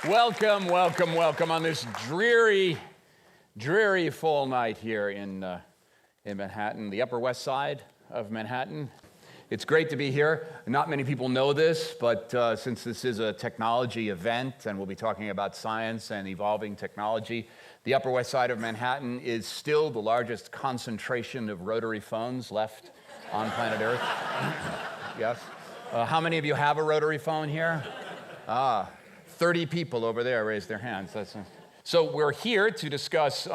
Welcome, welcome, welcome on this dreary fall night here in Manhattan, the Upper West Side of Manhattan. It's great to be here. Not many people know this, but since this is a technology event and we'll be talking about science and evolving technology, the Upper West Side of Manhattan is still the largest concentration of rotary phones left on planet Earth. Yes. How many of you have a rotary phone here? 30 people over there raised their hands. So we're here to discuss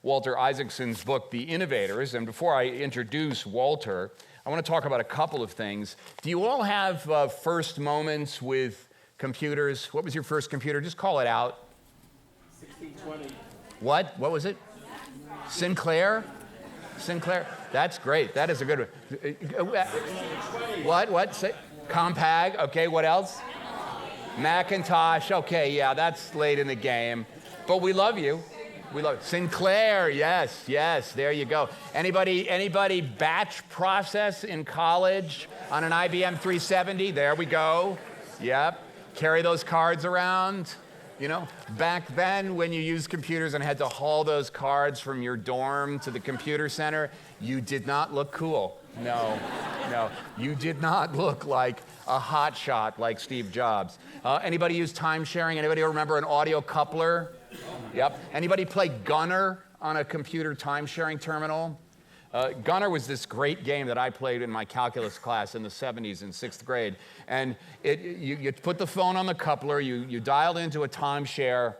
Walter Isaacson's book, The Innovators. And before I introduce Walter, I want to talk about a couple of things. Do you all have first moments with computers? What was your first computer? Just call it out. 1620. What? What was it? Sinclair? Sinclair? That's great. That is a good one. What? Say, Compaq. Okay, what else? Macintosh. Okay, yeah, that's late in the game. But we love you. We love Sinclair. Yes, there you go. Anybody batch process in college on an IBM 370? There we go. Yep. Carry those cards around. You know, back then when you used computers and had to haul those cards from your dorm to the computer center, you did not look cool. No. You did not look like a hotshot like Steve Jobs. Anybody use time sharing? Anybody remember an audio coupler? Yep. Anybody play Gunner on a computer time sharing terminal? Gunner was this great game that I played in my calculus class in the 70s in 6th grade. And you put the phone on the coupler, you dialed into a timeshare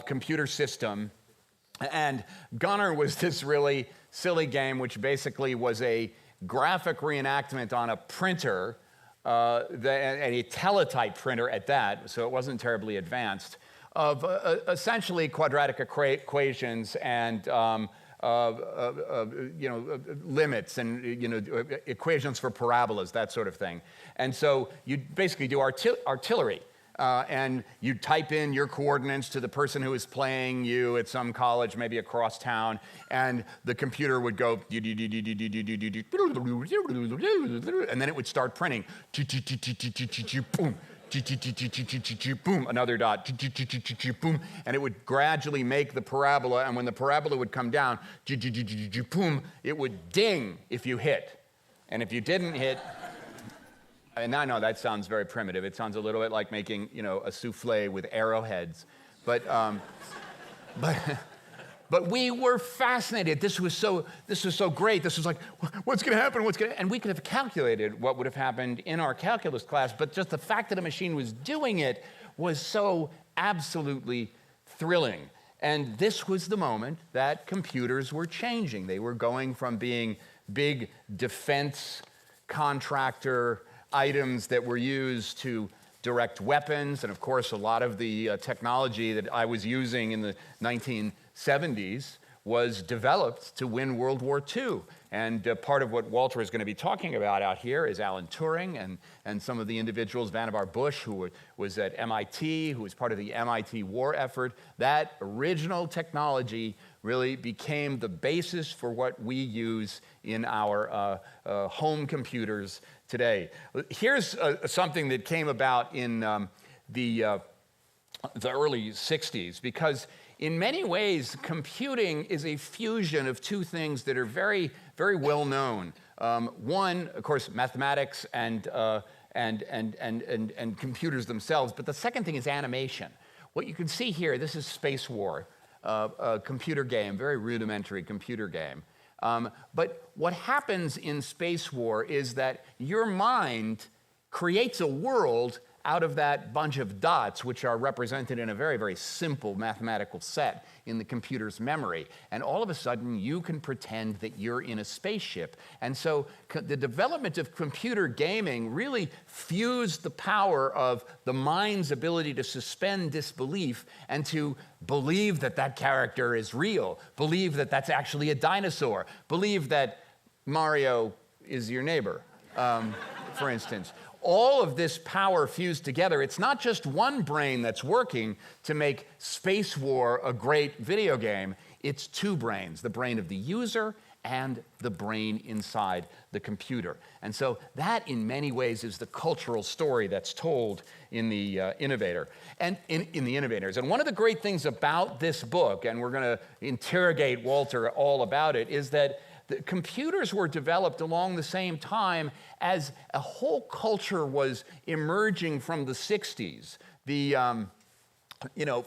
computer system, and Gunner was this really silly game which basically was a graphic reenactment on a printer, a teletype printer at that, so it wasn't terribly advanced, of essentially quadratic equations and limits and equations for parabolas, that sort of thing. And so you basically do artillery, and you type in your coordinates to the person who is playing you at some college, maybe across town, and the computer would go, and then it would start printing, boom. Boom, another dot, boom, and it would gradually make the parabola, and when the parabola would come down, boom, it would ding if you hit. And if you didn't hit, and I know that sounds very primitive. It sounds a little bit like making, a souffle with arrowheads. But we were fascinated. This was so great. This was like, what's going to happen? And we could have calculated what would have happened in our calculus class, but just the fact that a machine was doing it was so absolutely thrilling. And this was the moment that computers were changing. They were going from being big defense contractor items that were used to direct weapons. And of course, a lot of the technology that I was using in the 1970s was developed to win World War II. And part of what Walter is going to be talking about out here is Alan Turing and some of the individuals, Vannevar Bush, who was at MIT, who was part of the MIT war effort. That original technology really became the basis for what we use in our home computers today. Here's something that came about in the early 60s, because in many ways, computing is a fusion of two things that are very, very well known. One, of course, mathematics and computers themselves, but the second thing is animation. What you can see here, this is Space War, a computer game, very rudimentary computer game. But what happens in Space War is that your mind creates a world out of that bunch of dots, which are represented in a very, very simple mathematical set in the computer's memory. And all of a sudden, you can pretend that you're in a spaceship. And so the development of computer gaming really fused the power of the mind's ability to suspend disbelief and to believe that that character is real, believe that that's actually a dinosaur, believe that Mario is your neighbor, for instance. All of this power fused together. It's not just one brain that's working to make Space War a great video game. It's two brains, the brain of the user and the brain inside the computer. And so that, in many ways, is the cultural story that's told in the Innovator and in the Innovators. And one of the great things about this book, and we're going to interrogate Walter all about it, is that the computers were developed along the same time as a whole culture was emerging from the 60s. The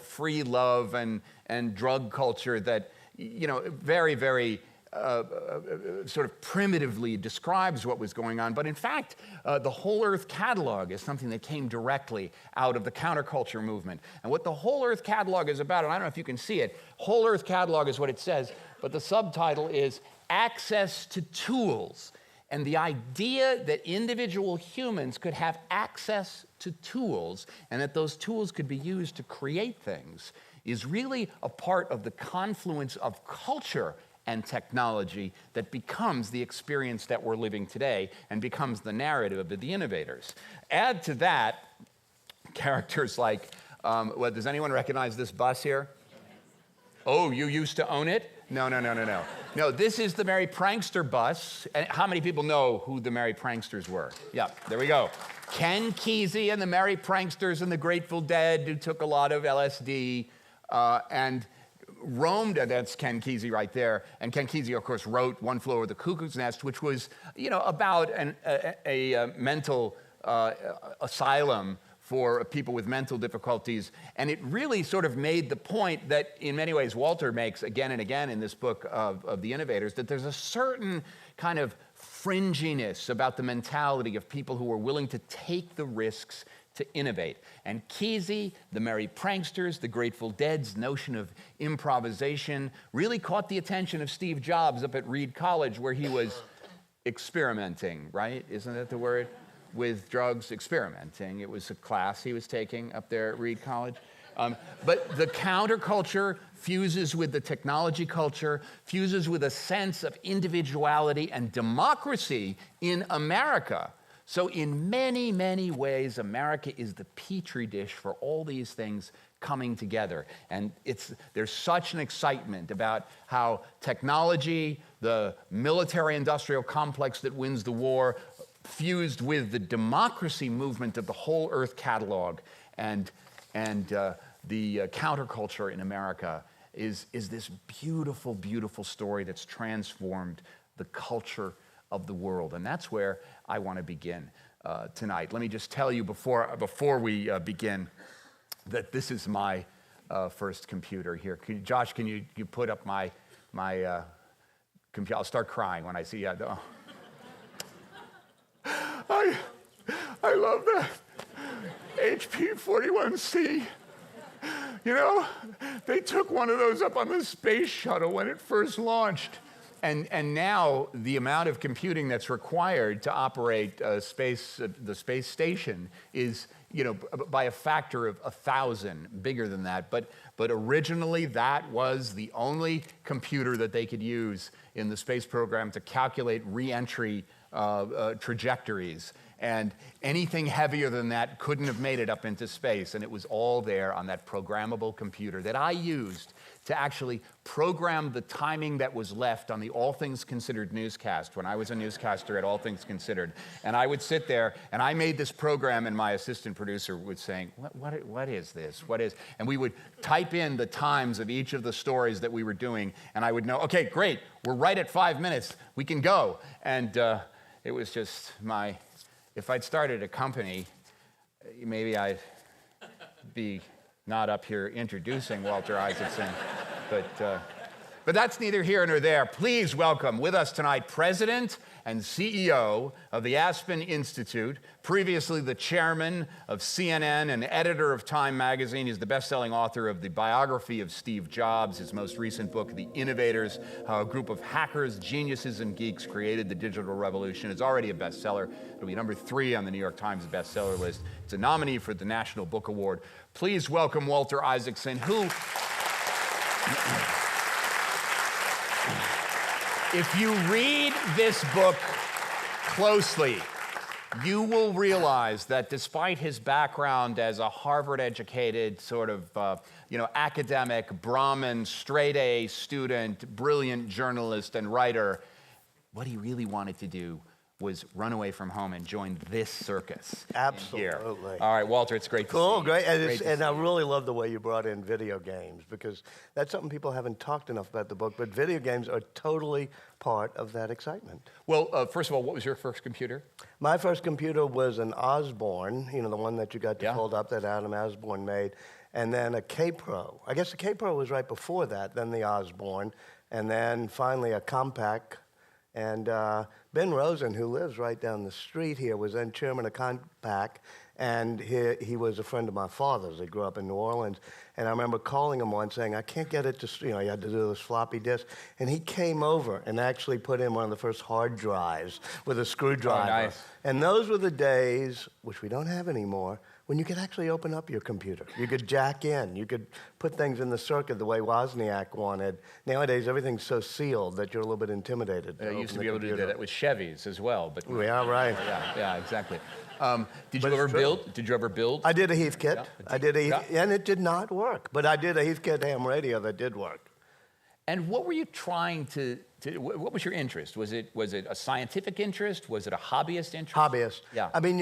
free love and drug culture that very, very sort of primitively describes what was going on. But in fact, the Whole Earth Catalog is something that came directly out of the counterculture movement. And what the Whole Earth Catalog is about, and I don't know if you can see it, Whole Earth Catalog is what it says, but the subtitle is Access to Tools. And the idea that individual humans could have access to tools and that those tools could be used to create things is really a part of the confluence of culture and technology that becomes the experience that we're living today and becomes the narrative of the Innovators. Add to that characters like, does anyone recognize this bus here? Oh, you used to own it? No. No, this is the Merry Prankster bus. And how many people know who the Merry Pranksters were? Yeah, there we go. Ken Kesey and the Merry Pranksters and the Grateful Dead, who took a lot of LSD and roamed, that's Ken Kesey right there. And Ken Kesey, of course, wrote One Flew Over the Cuckoo's Nest, which was, about a mental asylum for people with mental difficulties. And it really sort of made the point that, in many ways, Walter makes again and again in this book of the Innovators, that there's a certain kind of fringiness about the mentality of people who are willing to take the risks to innovate. And Kesey, the Merry Pranksters, the Grateful Dead's notion of improvisation really caught the attention of Steve Jobs up at Reed College, where he was experimenting, right? Isn't that the word? With drugs, experimenting. It was a class he was taking up there at Reed College. But the counterculture fuses with the technology culture, fuses with a sense of individuality and democracy in America. So in many, many ways, America is the petri dish for all these things coming together. And there's such an excitement about how technology, the military-industrial complex that wins the war, fused with the democracy movement of the Whole Earth Catalog and the counterculture in America is this beautiful, beautiful story that's transformed the culture of the world. And that's where I want to begin tonight. Let me just tell you before we begin that this is my first computer here. Josh, can you put up my computer? I'll start crying when I see it. I love that HP 41C. They took one of those up on the space shuttle when it first launched. And now the amount of computing that's required to operate the space station is, by a factor of 1,000 bigger than that. But originally that was the only computer that they could use in the space program to calculate re-entry trajectories. And anything heavier than that couldn't have made it up into space. And it was all there on that programmable computer that I used to actually program the timing that was left on the All Things Considered newscast when I was a newscaster at All Things Considered. And I would sit there, and I made this program, and my assistant producer would say, what is this? And we would type in the times of each of the stories that we were doing, and I would know, okay, great, we're right at 5 minutes, we can go. And it was just if I'd started a company, maybe I'd be not up here introducing Walter Isaacson, but that's neither here nor there. Please welcome with us tonight President and CEO of the Aspen Institute, previously the chairman of CNN and editor of Time magazine. He's the best-selling author of the biography of Steve Jobs. His most recent book, The Innovators, How a Group of Hackers, Geniuses, and Geeks Created the Digital Revolution, is already a bestseller. It'll be number 3 on the New York Times bestseller list. It's a nominee for the National Book Award. Please welcome Walter Isaacson, who... If you read this book closely, you will realize that despite his background as a Harvard-educated sort of, academic, Brahmin, straight-A student, brilliant journalist and writer, what he really wanted to do was run away from home and join this circus. Absolutely. All right, Walter, it's great to see Cool, you. great. Great to And see I you. really love the way you brought in video games, because that's something people haven't talked enough about the book, but video games are totally part of that excitement. Well, first of all, what was your first computer? My first computer was an Osborne, the one that you got to Yeah. fold up that Adam Osborne made, and then a K-Pro. I guess the K-Pro was right before that, then the Osborne, and then finally a Compaq. And Ben Rosen, who lives right down the street here, was then chairman of Compaq, and he was a friend of my father's. They grew up in New Orleans. And I remember calling him once saying, I can't get it to, he had to do this floppy disk. And he came over and actually put in one of the first hard drives with a screwdriver. Oh, nice. And those were the days, which we don't have anymore, when you could actually open up your computer. You could jack in. You could put things in the circuit the way Wozniak wanted. Nowadays, everything's so sealed that you're a little bit intimidated. I used to be able to do that with Chevys as well, but Yeah, right. yeah, exactly. Did you ever build? Did you ever build? I did a Heathkit. Yeah. I did Yeah. and it did not work. But I did a Heathkit ham radio that did work. And what were you trying to what was your interest? Was it a scientific interest? Was it a hobbyist interest? Hobbyist. Yeah. I mean,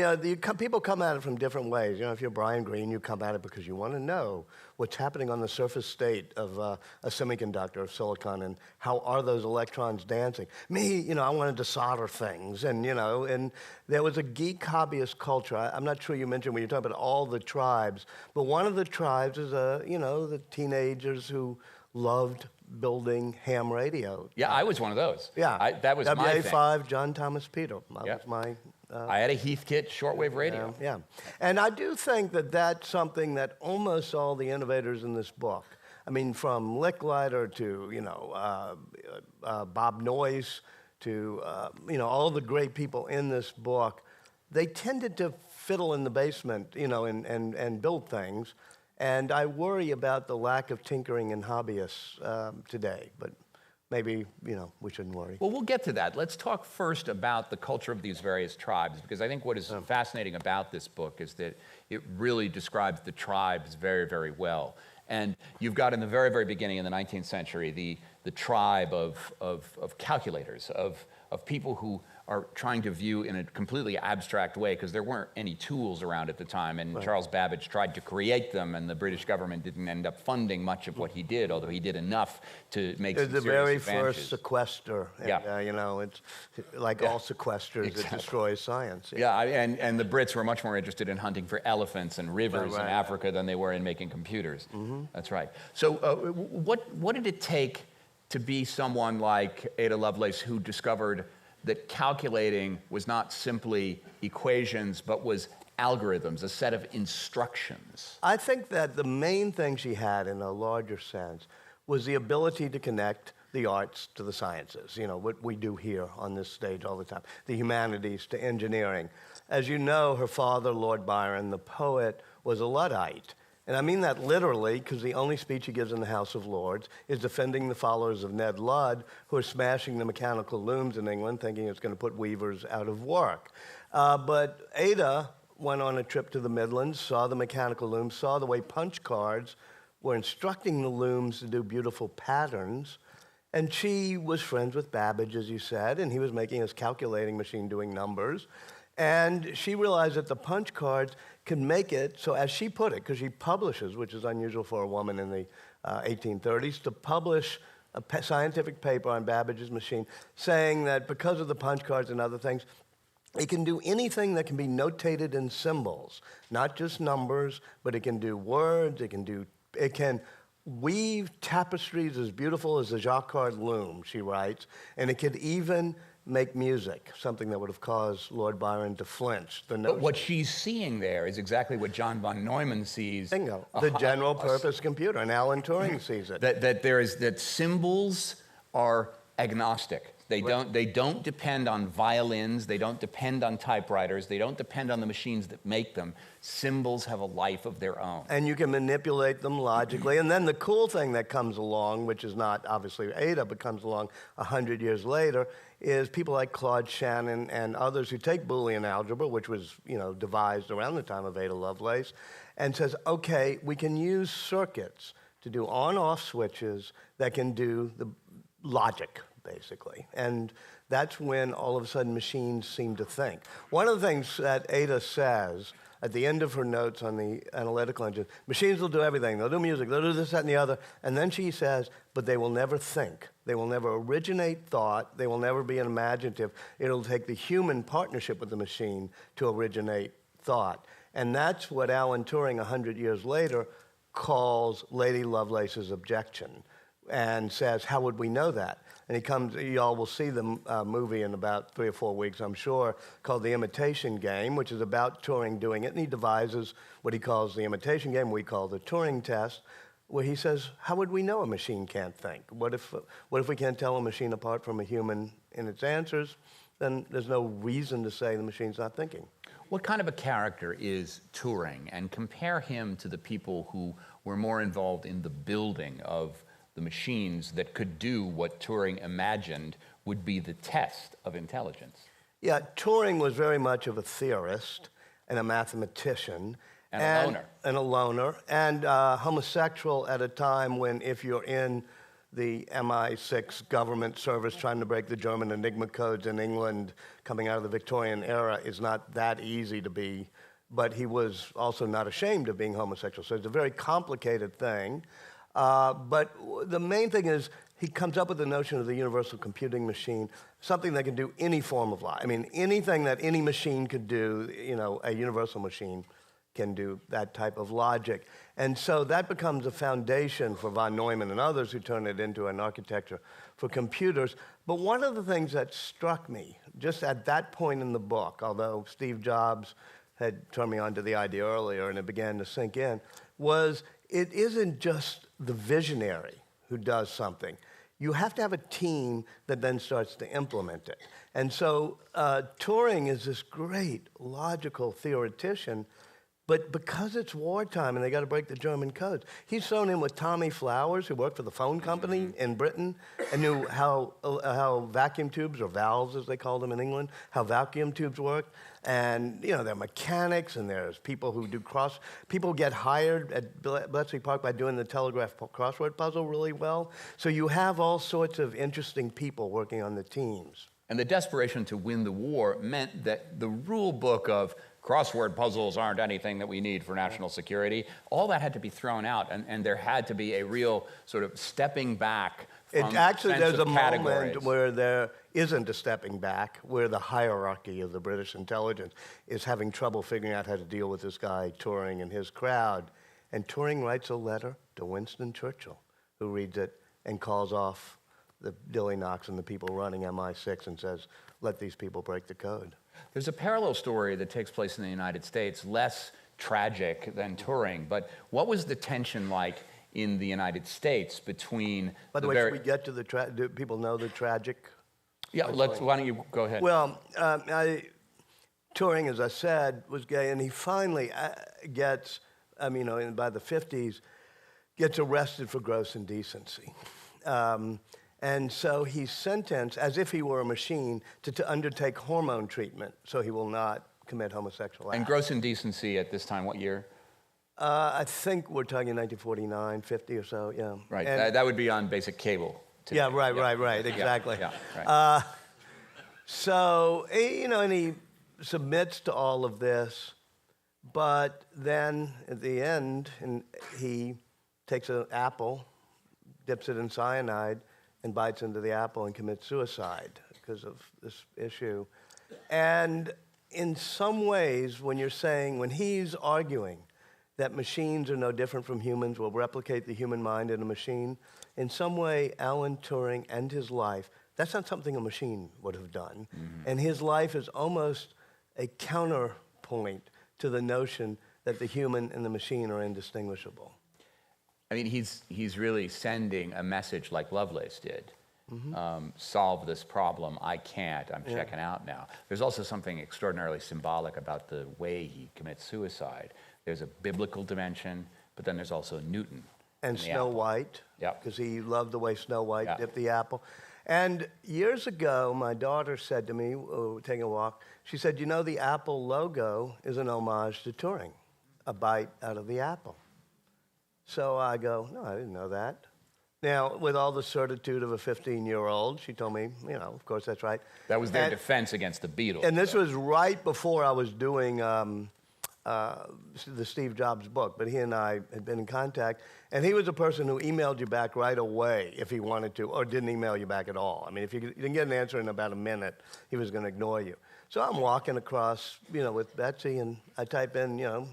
people come at it from different ways. If you're Brian Greene, you come at it because you want to know what's happening on the surface state of a semiconductor, of silicon, and how are those electrons dancing. Me, I wanted to solder things, and there was a geek hobbyist culture. I'm not sure you mentioned when you talk about all the tribes, but one of the tribes is the teenagers who loved building ham radio. Yeah, I was one of those. Yeah, that was my thing. WA5, John Thomas Peter. That Yeah. was my. I had a Heathkit shortwave radio. Yeah, and I do think that that's something that almost all the innovators in this book, I mean, from Licklider to Bob Noyce to all the great people in this book, they tended to fiddle in the basement, and build things. And I worry about the lack of tinkering in hobbyists today, but maybe, we shouldn't worry. Well, we'll get to that. Let's talk first about the culture of these various tribes, because I think what is fascinating about this book is that it really describes the tribes very, very well. And you've got in the very, very beginning in the 19th century, the tribe of calculators, of people who are trying to view in a completely abstract way, because there weren't any tools around at the time, and Right. Charles Babbage tried to create them, and the British government didn't end up funding much of what he did, although he did enough to make some It's the serious very advances. first sequester. And, Yeah. It's like all sequesters, Exactly. it destroys science. Yeah, and the Brits were much more interested in hunting for elephants and rivers Right. in Africa than they were in making computers. Mm-hmm. That's right. So what did it take to be someone like Ada Lovelace, who discovered that calculating was not simply equations, but was algorithms, a set of instructions? I think that the main thing she had, in a larger sense, was the ability to connect the arts to the sciences, what we do here on this stage all the time, the humanities to engineering. As you know, her father, Lord Byron, the poet, was a Luddite. And I mean that literally, because the only speech he gives in the House of Lords is defending the followers of Ned Ludd, who are smashing the mechanical looms in England, thinking it's going to put weavers out of work. But Ada went on a trip to the Midlands, saw the mechanical looms, saw the way punch cards were instructing the looms to do beautiful patterns. And she was friends with Babbage, as you said, and he was making his calculating machine doing numbers. And she realized that the punch cards could make it, so as she put it, because she publishes, which is unusual for a woman in the 1830s, to publish a scientific paper on Babbage's machine, saying that because of the punch cards and other things, it can do anything that can be notated in symbols, not just numbers, but it can do words, it can weave tapestries as beautiful as the jacquard loom, she writes, and it could even make music, something that would have caused Lord Byron to flinch. But what she's seeing there is exactly what John von Neumann sees. Bingo. The general purpose computer, and Alan Turing sees it. That symbols are agnostic. They don't depend on violins. They don't depend on typewriters. They don't depend on the machines that make them. Symbols have a life of their own. And you can manipulate them logically. And then the cool thing that comes along, which is not obviously Ada, but comes along 100 years later, is people like Claude Shannon and others who take Boolean algebra, which was devised around the time of Ada Lovelace, and says, okay, we can use circuits to do on-off switches that can do the logic, basically. And that's when all of a sudden machines seem to think. One of the things that Ada says at the end of her notes on the analytical engine, machines will do everything. They'll do music, they'll do this, that, and the other. And then she says, but they will never think. They will never originate thought. They will never be imaginative. It'll take the human partnership with the machine to originate thought. And that's what Alan Turing, 100 years later, calls Lady Lovelace's objection and says, how would we know that? And he comes, y'all will see the movie in about 3 or 4 weeks, I'm sure, called The Imitation Game, which is about Turing doing it. And he devises what he calls the imitation game, we call the Turing test, where he says, how would we know a machine can't think? What if we can't tell a machine apart from a human in its answers? Then there's no reason to say the machine's not thinking. What kind of a character is Turing? And compare him to the people who were more involved in the building of the machines that could do what Turing imagined would be the test of intelligence. Yeah, Turing was very much of a theorist and a mathematician. And a loner. And homosexual at a time when if you're in the MI6 government service trying to break the German Enigma codes in England coming out of the Victorian era is not that easy to be, but he was also not ashamed of being homosexual. So it's a very complicated thing. But the main thing is he comes up with the notion of the universal computing machine, something that can do any form of life. I mean, anything that any machine could do, a universal machine can do that type of logic. And so that becomes a foundation for von Neumann and others who turn it into an architecture for computers. But one of the things that struck me just at that point in the book, although Steve Jobs had turned me on to the idea earlier and it began to sink in, was it isn't just the visionary who does something. You have to have a team that then starts to implement it. And so Turing is this great logical theoretician, but because it's wartime and they got to break the German codes, he's thrown in with Tommy Flowers, who worked for the phone company in Britain and knew how vacuum tubes, or valves as they call them in England, how vacuum tubes work. And, there are mechanics and there's people who do people get hired at Bletchley Park by doing the telegraph crossword puzzle really well. So you have all sorts of interesting people working on the teams. And the desperation to win the war meant that the rule book of crossword puzzles aren't anything that we need for national security, all that had to be thrown out, and there had to be a real sort of stepping back from Actually, there's a categories. moment where there isn't a stepping back, where the hierarchy of the British intelligence is having trouble figuring out how to deal with this guy Turing and his crowd. And Turing writes a letter to Winston Churchill, who reads it and calls off the Dilly Knox and the people running MI6 and says, let these people break the code. There's a parallel story that takes place in the United States, less tragic than Turing, but what was the tension like in the United States between By the way, should we get to do people know the tragic? Yeah, why don't you go ahead? Well, Turing, as I said, was gay, and he finally gets, by the 50s, gets arrested for gross indecency. And so he's sentenced, as if he were a machine, to undertake hormone treatment so he will not commit homosexual acts. And gross indecency at this time, what year? I think we're talking 1949, 50 or so, yeah. Right, that would be on basic cable today. Yeah, right, exactly. Yeah, right. So, and he submits to all of this, but then at the end, he takes an apple, dips it in cyanide, and bites into the apple and commits suicide because of this issue. And in some ways, when he's arguing that machines are no different from humans, will replicate the human mind in a machine, in some way, Alan Turing and his life, that's not something a machine would have done. Mm-hmm. And his life is almost a counterpoint to the notion that the human and the machine are indistinguishable. I mean, he's really sending a message like Lovelace did. solve this problem. I can't. I'm checking out now. There's also something extraordinarily symbolic about the way he commits suicide. There's a biblical dimension, but then there's also Newton. And Snow White, because he loved the way Snow White dipped the apple. And years ago, my daughter said to me, taking a walk, she said, you know, the Apple logo is an homage to Turing, a bite out of the apple. So I go, no, I didn't know that. Now, with all the certitude of a 15-year-old, she told me, you know, of course, that's right. That was their defense against the Beatles. And this was right before I was doing the Steve Jobs book, but he and I had been in contact, and he was a person who emailed you back right away if he wanted to, or didn't email you back at all. I mean, if you didn't get an answer in about a minute, he was going to ignore you. So I'm walking across, you know, with Betsy, and I type in, you know,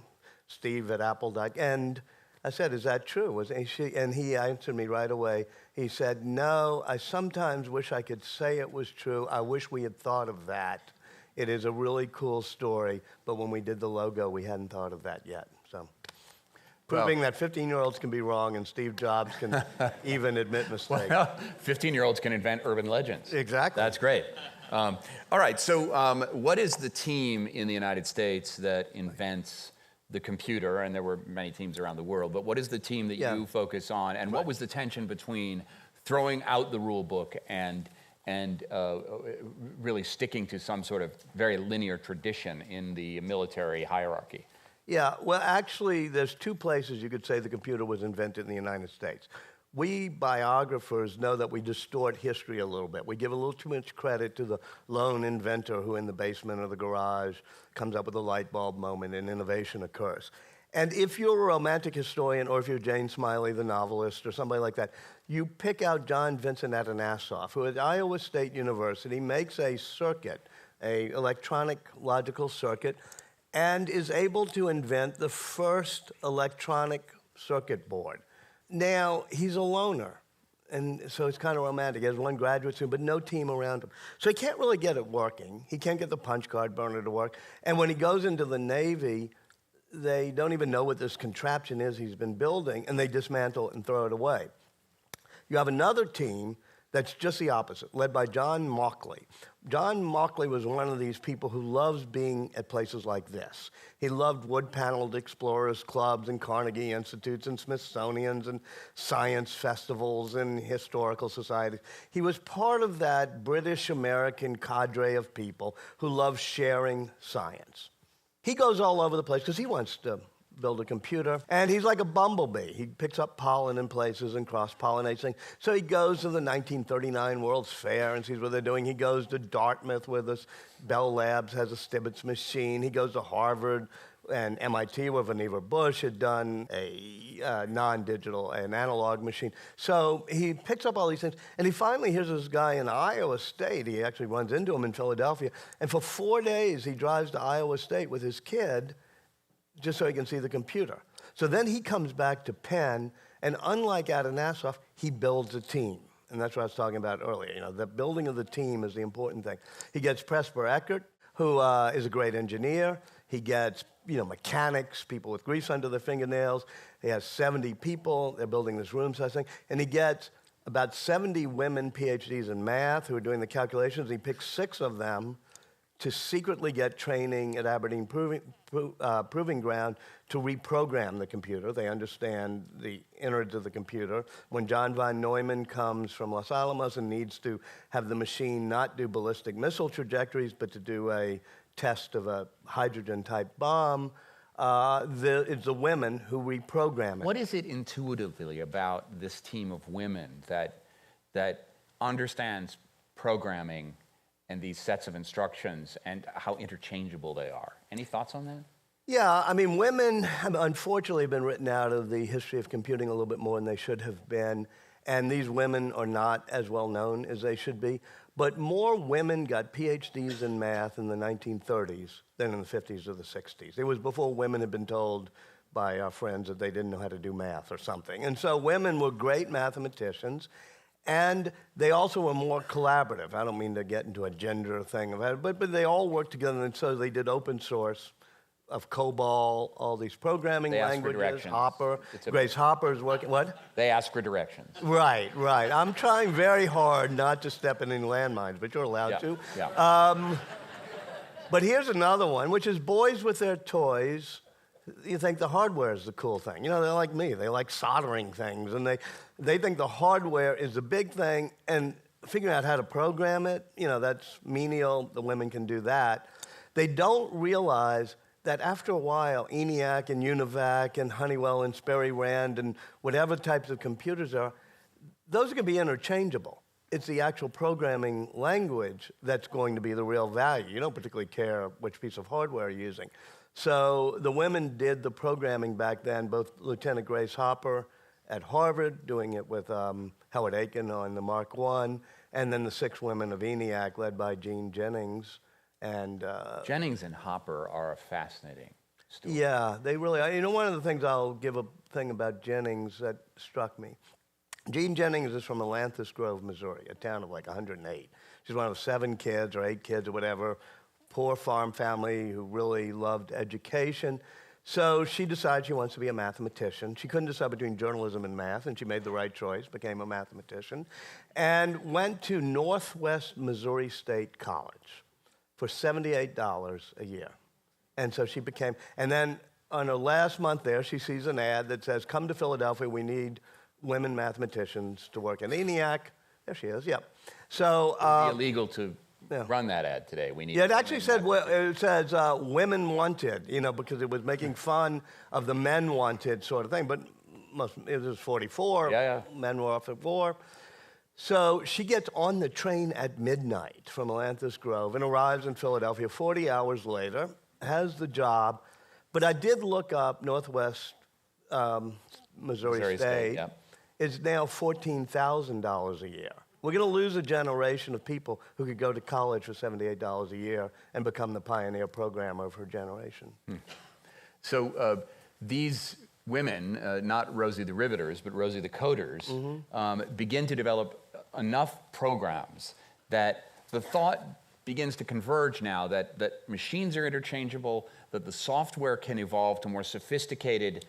Steve at Apple.com, and I said, is that true? And he answered me right away. He said, no, I sometimes wish I could say it was true. I wish we had thought of that. It is a really cool story, but when we did the logo, we hadn't thought of that yet. So, proving that 15-year-olds can be wrong and Steve Jobs can even admit mistakes. Well, 15-year-olds can invent urban legends. Exactly. That's great. All right, so what is the team in the United States that invents the computer? And there were many teams around the world, but what is the team that you focus on? And what was the tension between throwing out the rule book and really sticking to some sort of very linear tradition in the military hierarchy? Yeah, well, actually, there's two places you could say the computer was invented in the United States. We biographers know that we distort history a little bit. We give a little too much credit to the lone inventor who in the basement or the garage comes up with a light bulb moment and innovation occurs. And if you're a romantic historian, or if you're Jane Smiley, the novelist, or somebody like that, you pick out John Vincent Atanasoff, who at Iowa State University makes a circuit, an electronic logical circuit, and is able to invent the first electronic circuit board. Now, he's a loner, and so it's kind of romantic. He has one graduate student, but no team around him. So he can't really get it working. He can't get the punch card burner to work. And when he goes into the Navy, they don't even know what this contraption is he's been building, and they dismantle it and throw it away. You have another team that's just the opposite, led by John Mauchly. John Mauchly was one of these people who loves being at places like this. He loved wood-paneled explorers clubs and Carnegie Institutes and Smithsonians and science festivals and historical societies. He was part of that British-American cadre of people who love sharing science. He goes all over the place because he wants to build a computer, and he's like a bumblebee. He picks up pollen in places and cross-pollinates things. So he goes to the 1939 World's Fair and sees what they're doing. He goes to Dartmouth, where this Bell Labs has a Stibitz machine. He goes to Harvard and MIT, where Vannevar Bush had done a non-digital, an analog machine. So he picks up all these things, and he finally hears this guy in Iowa State. He actually runs into him in Philadelphia, and for 4 days he drives to Iowa State with his kid just so he can see the computer. So then he comes back to Penn, and unlike Atanasoff, he builds a team. And that's what I was talking about earlier. You know, the building of the team is the important thing. He gets Presper Eckert, who is a great engineer. He gets, you know, mechanics, people with grease under their fingernails. He has 70 people. They're building this room-size thing. And he gets about 70 women PhDs in math who are doing the calculations. He picks 6 of them to secretly get training at Aberdeen Proving Ground to reprogram the computer. They understand the innards of the computer. When John von Neumann comes from Los Alamos and needs to have the machine not do ballistic missile trajectories, but to do a test of a hydrogen-type bomb, it's the women who reprogram it. What is it intuitively about this team of women that understands programming and these sets of instructions and how interchangeable they are? Any thoughts on that? Yeah, I mean, women have unfortunately been written out of the history of computing a little bit more than they should have been, and these women are not as well known as they should be. But more women got PhDs in math in the 1930s than in the 50s or the 60s. It was before women had been told by our friends that they didn't know how to do math or something. And so women were great mathematicians, and they also were more collaborative. I don't mean to get into a gender thing, but they all worked together, and so they did open source of COBOL, all these programming They ask for languages, directions. Hopper. It's a- Grace Hopper's working, what? They ask for directions. Right. I'm trying very hard not to step in any landmines, but you're allowed to. Yeah. But here's another one, which is boys with their toys. You think the hardware is the cool thing. You know, they're like me. They like soldering things, and they think the hardware is the big thing, and figuring out how to program it, you know, that's menial. The women can do that. They don't realize that after a while, ENIAC and UNIVAC and Honeywell and Sperry Rand and whatever types of computers are, those can be interchangeable. It's the actual programming language that's going to be the real value. You don't particularly care which piece of hardware you're using. So the women did the programming back then, both Lieutenant Grace Hopper at Harvard, doing it with Howard Aiken on the Mark I, and then the 6 women of ENIAC, led by Jean Jennings. And Jennings and Hopper are a fascinating story. yeah, they really are. You know, one of the things I'll give a thing about Jennings that struck me. Jean Jennings is from Atlantis Grove, Missouri, a town of like 108. She's one of 7 kids or 8 kids or whatever, poor farm family who really loved education. So she decided she wants to be a mathematician. She couldn't decide between journalism and math, and she made the right choice, became a mathematician, and went to Northwest Missouri State College for $78 a year. And so she became, and then on her last month there, she sees an ad that says, come to Philadelphia, we need women mathematicians to work in ENIAC. There she is, yep. So, It would be illegal to run that ad today. We need. yeah, it actually said, it says women wanted, you know, because it was making fun of the men wanted sort of thing, but it was 44, men were off at war. So she gets on the train at midnight from Atlantis Grove and arrives in Philadelphia 40 hours later, has the job. But I did look up Northwest Missouri State. Yeah. It's now $14,000 a year. We're going to lose a generation of people who could go to college for $78 a year and become the pioneer programmer of her generation. So these women, not Rosie the Riveters, but Rosie the Coders, begin to develop enough programs that the thought begins to converge now that machines are interchangeable, that the software can evolve to more sophisticated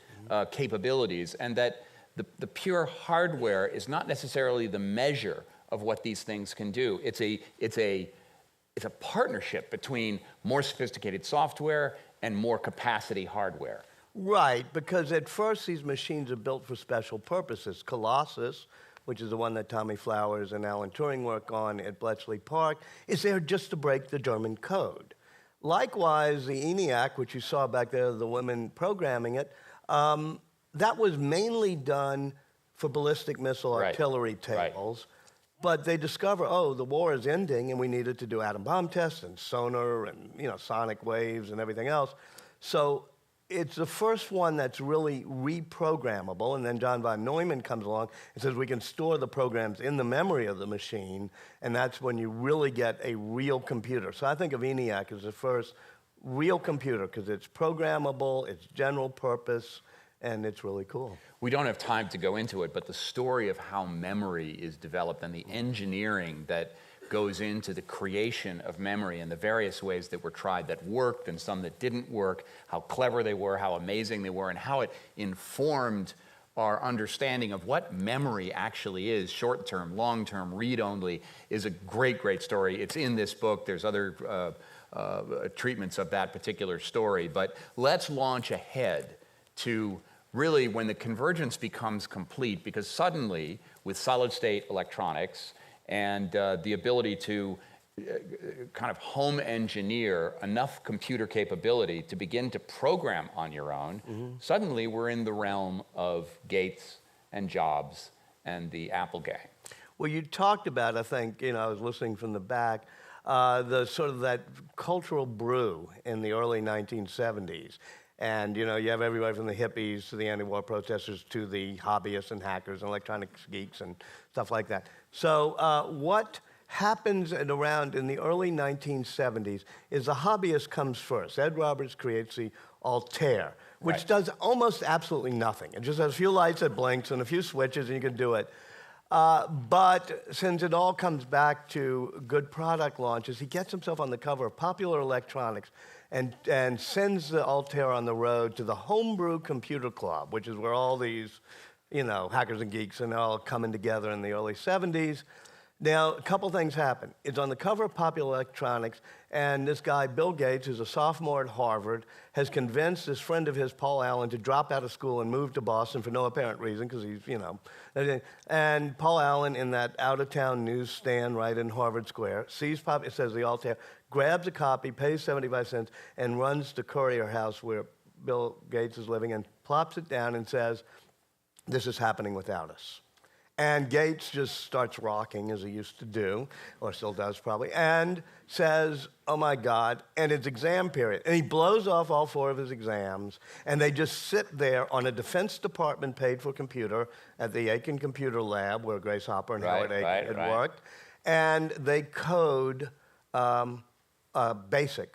capabilities, and that the pure hardware is not necessarily the measure of what these things can do. It's a partnership between more sophisticated software and more capacity hardware. Right, because at first these machines are built for special purposes. Colossus, which is the one that Tommy Flowers and Alan Turing work on at Bletchley Park, is there just to break the German code. Likewise, the ENIAC, which you saw back there, the women programming it, that was mainly done for ballistic missile artillery tables. But they discover, the war is ending, and we needed to do atom bomb tests and sonar and sonic waves and everything else. So it's the first one that's really reprogrammable, and then John von Neumann comes along and says we can store the programs in the memory of the machine, and that's when you really get a real computer. So I think of ENIAC as the first real computer because it's programmable, it's general purpose, and it's really cool. We don't have time to go into it, but the story of how memory is developed and the engineering that goes into the creation of memory and the various ways that were tried that worked and some that didn't work, how clever they were, how amazing they were, and how it informed our understanding of what memory actually is, short-term, long-term, read-only, is a great, great story. It's in this book. There's other treatments of that particular story. But let's launch ahead to really when the convergence becomes complete, because suddenly, with solid-state electronics, and the ability to kind of home engineer enough computer capability to begin to program on your own, suddenly we're in the realm of Gates and Jobs and the Apple gang. Well, you talked about, I think, I was listening from the back, the sort of that cultural brew in the early 1970s. And, you have everybody from the hippies to the anti-war protesters to the hobbyists and hackers and electronics geeks and stuff like that. So what happens around in the early 1970s is the hobbyist comes first. Ed Roberts creates the Altair, which does almost absolutely nothing. It just has a few lights that blinks and a few switches, and you can do it. But since it all comes back to good product launches, he gets himself on the cover of Popular Electronics and sends the Altair on the road to the Homebrew Computer Club, which is where all these, hackers and geeks and all coming together in the early 70s. Now, a couple things happen. It's on the cover of Popular Electronics, and this guy, Bill Gates, who's a sophomore at Harvard, has convinced this friend of his, Paul Allen, to drop out of school and move to Boston for no apparent reason, because he's, And Paul Allen, in that out-of-town newsstand right in Harvard Square, sees it says the Altair, grabs a copy, pays 75 cents, and runs to Courier House where Bill Gates is living and plops it down and says, "This is happening without us." And Gates just starts rocking, as he used to do, or still does probably, and says, "Oh my God," and it's exam period. And he blows off all 4 of his exams, and they just sit there on a Defense Department paid-for computer at the Aiken Computer Lab, where Grace Hopper and Howard Aiken had worked, and they code BASIC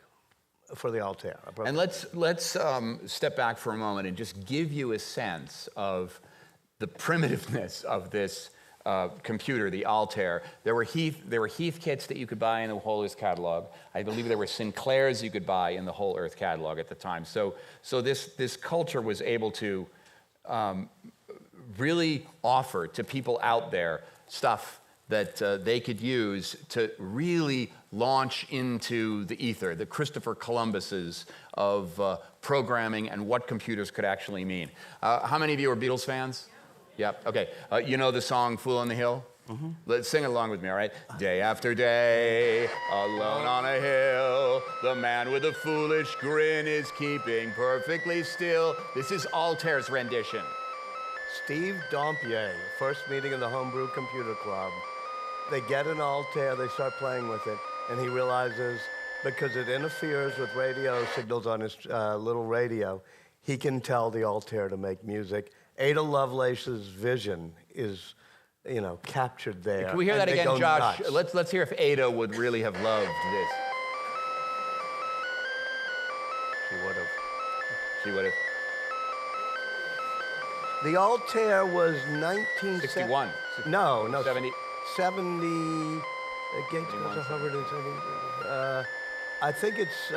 for the Altair. And let's step back for a moment and just give you a sense of the primitiveness of this computer, the Altair. There were Heath kits that you could buy in the Whole Earth catalog. I believe there were Sinclairs you could buy in the Whole Earth catalog at the time. So this culture was able to really offer to people out there stuff that they could use to really launch into the ether, the Christopher Columbuses of programming and what computers could actually mean. How many of you are Beatles fans? Yep, okay. You know the song Fool on the Hill? Mm-hmm. Let's sing it along with me, all right? Day after day, alone on a hill, the man with a foolish grin is keeping perfectly still. This is Altair's rendition. Steve Dompier, first meeting in the Homebrew Computer Club. They get an Altair, they start playing with it, and he realizes because it interferes with radio signals on his little radio, he can tell the Altair to make music. Ada Lovelace's vision is, captured there. Can we hear that again, Josh? Let's hear if Ada would really have loved this. She would have. She would have. The Altair was 1961. No. 70. 70. Gates was 170. I think it's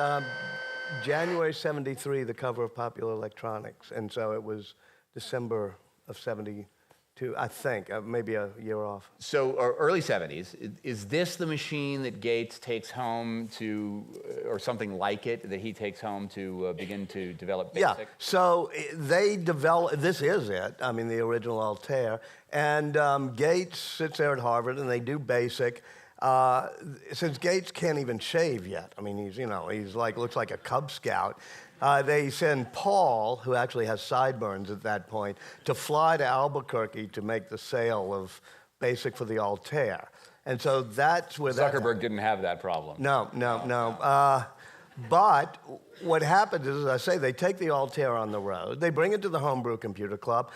January 73, the cover of Popular Electronics, and so it was December of 72, I think, maybe a year off. So, early 70s, is this the machine that Gates takes home to, or something like it, that he takes home to begin to develop BASIC? Yeah, so they develop, this is it, the original Altair, and Gates sits there at Harvard and they do BASIC. Since Gates can't even shave yet, he's looks like a Cub Scout. They send Paul, who actually has sideburns at that point, to fly to Albuquerque to make the sale of BASIC for the Altair. And so that's where Zuckerberg didn't have that problem. No. But what happens is, as I say, they take the Altair on the road. They bring it to the Homebrew Computer Club.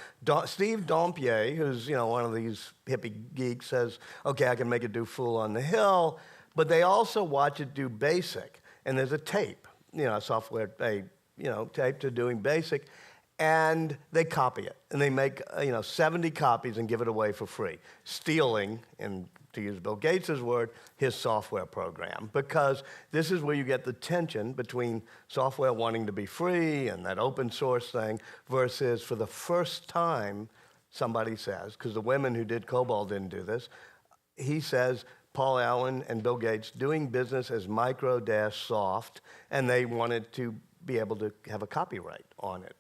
Steve Dompier, who's one of these hippie geeks, says, "Okay, I can make it do Fool on the Hill." But they also watch it do BASIC, and there's a tape, software tape to doing BASIC, and they copy it, and they make 70 copies and give it away for free, stealing, and to use Bill Gates' word, his software program, because this is where you get the tension between software wanting to be free and that open source thing versus, for the first time, somebody says, because the women who did COBOL didn't do this, he says, Paul Allen and Bill Gates doing business as micro-soft, and they wanted to be able to have a copyright on it.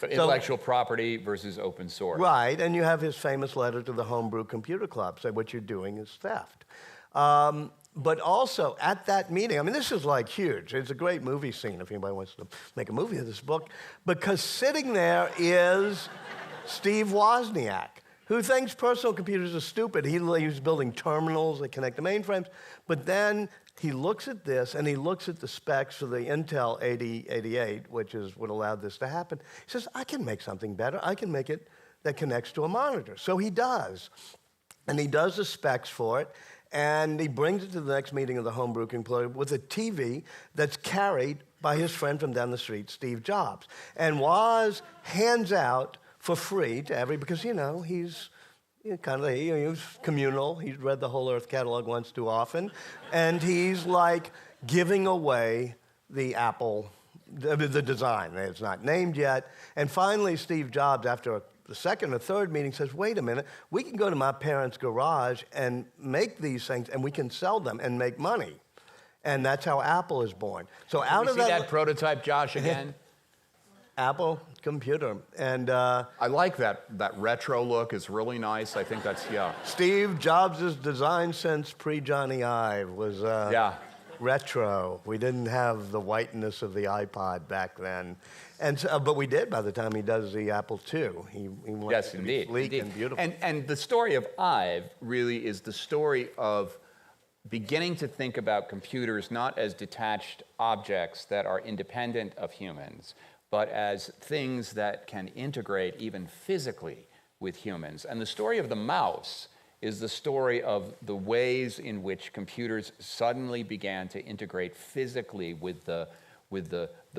Intellectual property versus open source. Right, and you have his famous letter to the Homebrew Computer Club, say what you're doing is theft. But also, at that meeting, this is huge. It's a great movie scene if anybody wants to make a movie of this book, because sitting there is Steve Wozniak, who thinks personal computers are stupid. He was building terminals that connect to mainframes, but then he looks at this, and he looks at the specs for the Intel 8088, which is what allowed this to happen. He says, I can make something better. I can make it that connects to a monitor. So he does. And he does the specs for it, and he brings it to the next meeting of the Homebrew Club with a TV that's carried by his friend from down the street, Steve Jobs. And Woz hands out for free to because, he's He was communal. He's read the whole Earth catalog once too often. And he's like giving away the Apple, the design. It's not named yet. And finally, Steve Jobs, after the second or third meeting, says, wait a minute, we can go to my parents' garage and make these things, and we can sell them and make money. And that's how Apple is born. So out of that prototype, Josh, again? Apple computer. And I like that retro look. It's really nice. I think that's, yeah. Steve Jobs' design sense pre-Johnny Ive was retro. We didn't have the whiteness of the iPod back then. And so, but we did by the time he does the Apple II. He wants yes, to indeed, be sleek indeed. and beautiful. And the story of Ive really is the story of beginning to think about computers not as detached objects that are independent of humans, but as things that can integrate even physically with humans. And the story of the mouse is the story of the ways in which computers suddenly began to integrate physically with the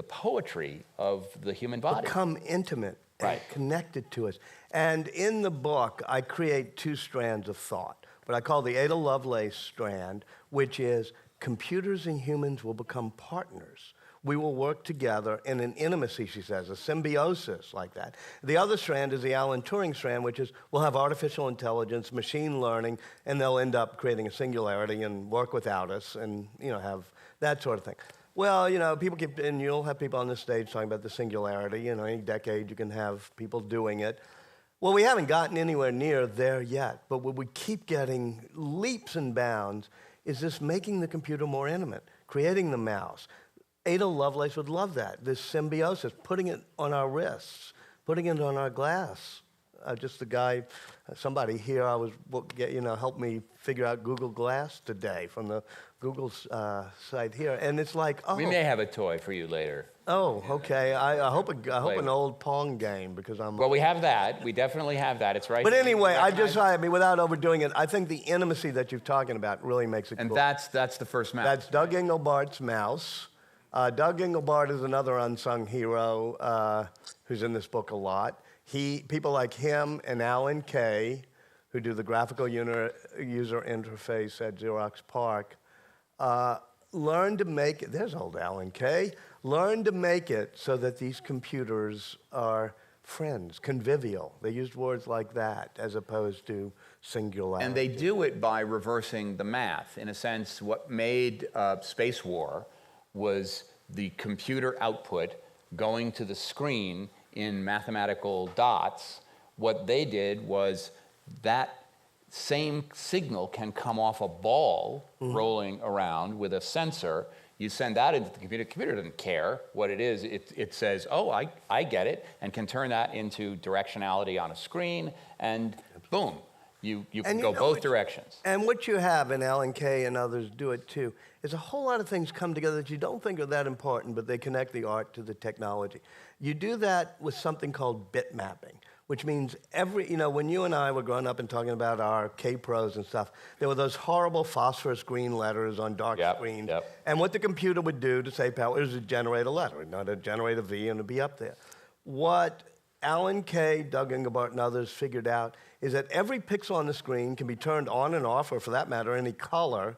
poetry of the human body. Become intimate and Right. connected to us. And in the book, I create two strands of thought, what I call the Ada Lovelace strand, which is computers and humans will become partners. We will work together in an intimacy, she says, a symbiosis like that. The other strand is the Alan Turing strand, which is we'll have artificial intelligence, machine learning, and they'll end up creating a singularity and work without us and, have that sort of thing. Well, people and you'll have people on the stage talking about the singularity. Any decade you can have people doing it. Well, we haven't gotten anywhere near there yet, but what we keep getting leaps and bounds is this making the computer more intimate, creating the mouse. Ada Lovelace would love that, this symbiosis, putting it on our wrists, putting it on our glass. Just the guy, somebody here, helped me figure out Google Glass today from the Google site here, and it's like, oh. We may have a toy for you later. Oh, okay. I hope an old Pong game because I'm. Well, we have that. We definitely have that. It's right. But anyway, without overdoing it, I think the intimacy that you're talking about really makes it and cool. that's the first mouse. That's Doug Englebart's mouse. Doug Engelbart is another unsung hero who's in this book a lot. People like him and Alan Kay, who do the graphical user interface at Xerox PARC, learned to make it. There's old Alan Kay. Learned to make it so that these computers are friends, convivial. They used words like that as opposed to singularity. And they do it by reversing the math. In a sense, what made Space War was the computer output going to the screen in mathematical dots. What they did was that same signal can come off a ball rolling around with a sensor. You send that into the computer. The computer doesn't care what it is. It says, oh, I get it, and can turn that into directionality on a screen, and boom, you can go both directions. And what you have, and Alan Kay and others do it too, is a whole lot of things come together that you don't think are that important, but they connect the art to the technology. You do that with something called bit mapping, which means when you and I were growing up and talking about our K-Pros and stuff, there were those horrible phosphorus green letters on dark screens. Yep. And what the computer would do to save power is to generate a letter, not a generate a V and it'd be up there. What Alan Kay, Doug Engelbart, and others figured out is that every pixel on the screen can be turned on and off, or for that matter, any color,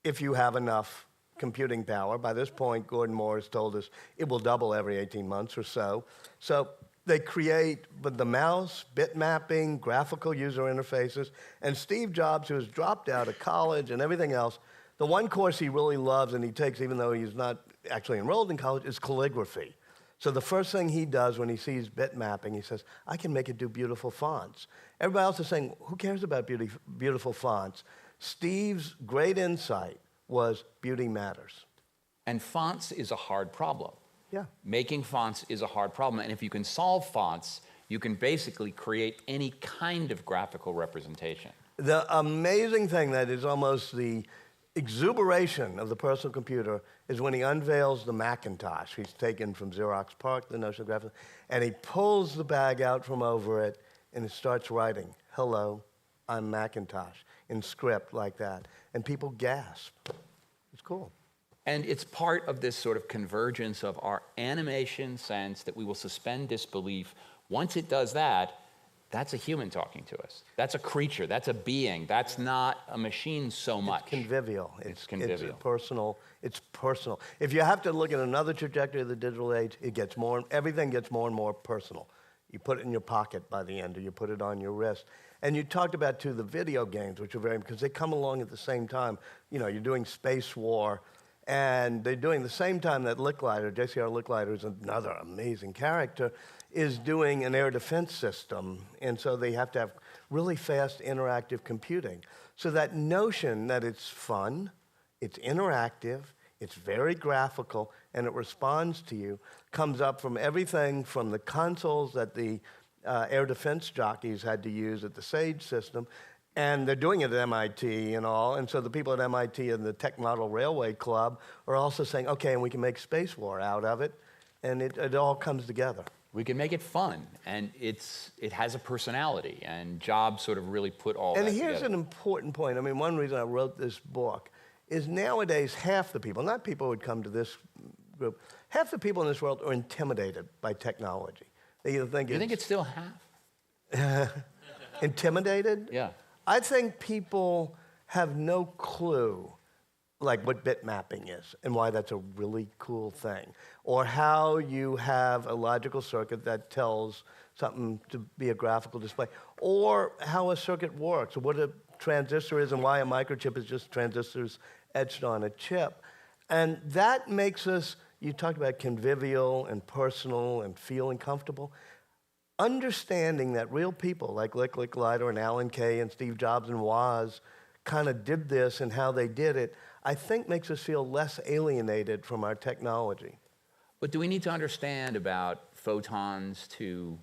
if you have enough computing power. By this point, Gordon Moore has told us it will double every 18 months or so. So they create with the mouse, bit mapping, graphical user interfaces, and Steve Jobs, who has dropped out of college and everything else, the one course he really loves and he takes even though he's not actually enrolled in college is calligraphy. So the first thing he does when he sees bit mapping, he says, I can make it do beautiful fonts. Everybody else is saying, who cares about beautiful fonts? Steve's great insight was beauty matters. And fonts is a hard problem. Yeah. Making fonts is a hard problem. And if you can solve fonts, you can basically create any kind of graphical representation. The amazing thing that is almost the exuberation of the personal computer is when he unveils the Macintosh. He's taken from Xerox PARC, the notion of graphics, and he pulls the bag out from over it and it starts writing, hello, I'm Macintosh, in script like that. And people gasp. It's cool. And it's part of this sort of convergence of our animation sense that we will suspend disbelief. Once it does that, That's a human talking to us. That's a creature. That's a being. That's not a machine so much. It's convivial. It's convivial. It's personal. It's personal. If you have to look at another trajectory of the digital age, everything gets more and more personal. You put it in your pocket by the end, or you put it on your wrist. And you talked about, too, the video games, which are because they come along at the same time. You know, you're doing Space War, and they're doing the same time that Licklider, JCR Licklider is another amazing character, is doing an air defense system. And so they have to have really fast interactive computing. So that notion that it's fun, it's interactive, it's very graphical, and it responds to you comes up from everything from the consoles that the air defense jockeys had to use at the SAGE system, and they're doing it at MIT and all, and so the people at MIT and the Tech Model Railway Club are also saying, okay, and we can make Space War out of it, and it all comes together. We can make it fun, and it has a personality, and Jobs sort of really put all that together. And here's an important point. I mean, one reason I wrote this book is nowadays half the people, not people who would come to this group, half the people in this world are intimidated by technology. They either think You think it's still half? intimidated? Yeah. I think people have no clue, like what bit mapping is and why that's a really cool thing, or how you have a logical circuit that tells something to be a graphical display, or how a circuit works, or what a transistor is and why a microchip is just transistors etched on a chip. And that makes us, you talked about convivial and personal and feeling comfortable. Understanding that real people like Licklider and Alan Kay and Steve Jobs and Woz kind of did this and how they did it, I think makes us feel less alienated from our technology. But do we need to understand about photons to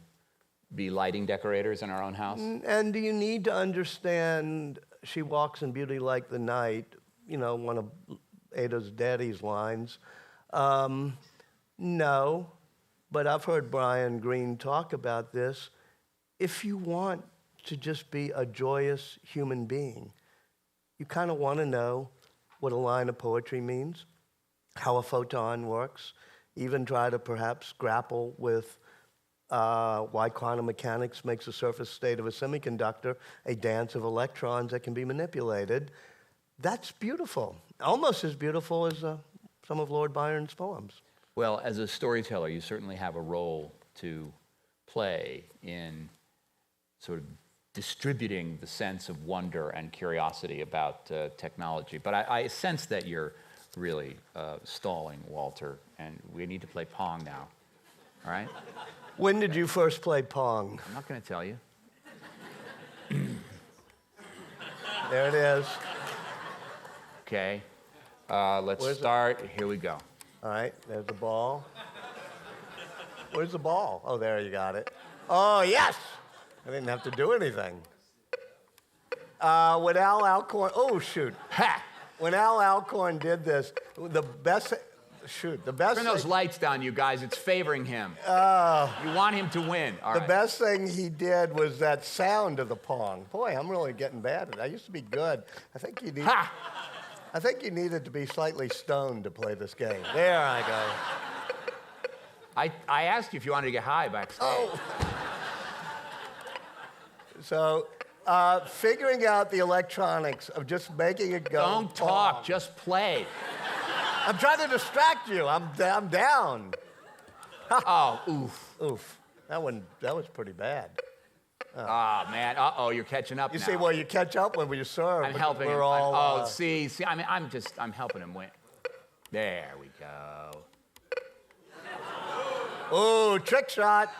be lighting decorators in our own house? And do you need to understand She Walks in Beauty Like the Night, you know, one of Ada's daddy's lines? No, but I've heard Brian Greene talk about this. If you want to just be a joyous human being, you kind of want to know what a line of poetry means, how a photon works, even try to perhaps grapple with why quantum mechanics makes the surface state of a semiconductor a dance of electrons that can be manipulated. That's beautiful, almost as beautiful as some of Lord Byron's poems. Well, as a storyteller, you certainly have a role to play in sort of distributing the sense of wonder and curiosity about technology. But I sense that you're really stalling, Walter, and we need to play Pong now, all right? When did you first play Pong? I'm not going to tell you. There it is. Okay, let's start. Here we go. All right, there's the ball. Where's the ball? Oh, there, you got it. Oh, yes! I didn't have to do anything. When Al Alcorn, oh, shoot. Ha! When Al Alcorn did this, the best Turn those lights down, you guys. It's favoring him. You want him to win. All right. The best thing he did was that sound of the Pong. Boy, I'm really getting bad at it. I used to be good. I think you needed to be slightly stoned to play this game. There I go. I asked you if you wanted to get high backstage. Oh. So, figuring out the electronics of just making it go. Don't talk, just play. I'm trying to distract you. I'm down. Oh, oof. Oof. That was pretty bad. Oh, man. Uh-oh, you're catching up now. You see, well, you catch up when you serve. I'm helping him. We're all, see. I mean, I'm helping him win. There we go. Ooh, trick shot.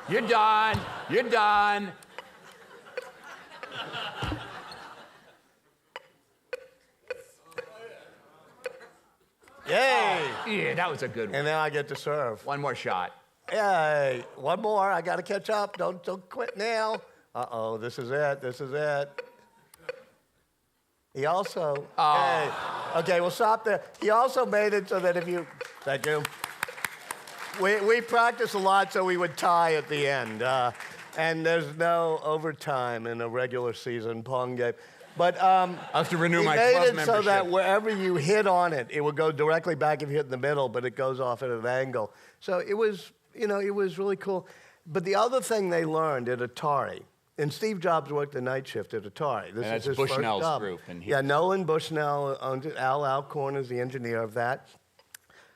You're done. You're done. Yay. Yeah, that was a good one. And then I get to serve. One more shot. Yay. One more. I got to catch up. Don't quit now. Uh-oh, this is it. He also, hey. Okay, we'll stop there. He also made it so that if you, thank you. We practiced a lot so we would tie at the end. And there's no overtime in a regular season Pong game. But I have to renew my club membership. He made it so that wherever you hit on it, it would go directly back if you hit in the middle, but it goes off at an angle. So it was, it was really cool. But the other thing they learned at Atari, and Steve Jobs worked the night shift at Atari. This that's is his Bushnell's first job. group. And Yeah, Nolan Bushnell owns it. Al Alcorn is the engineer of that.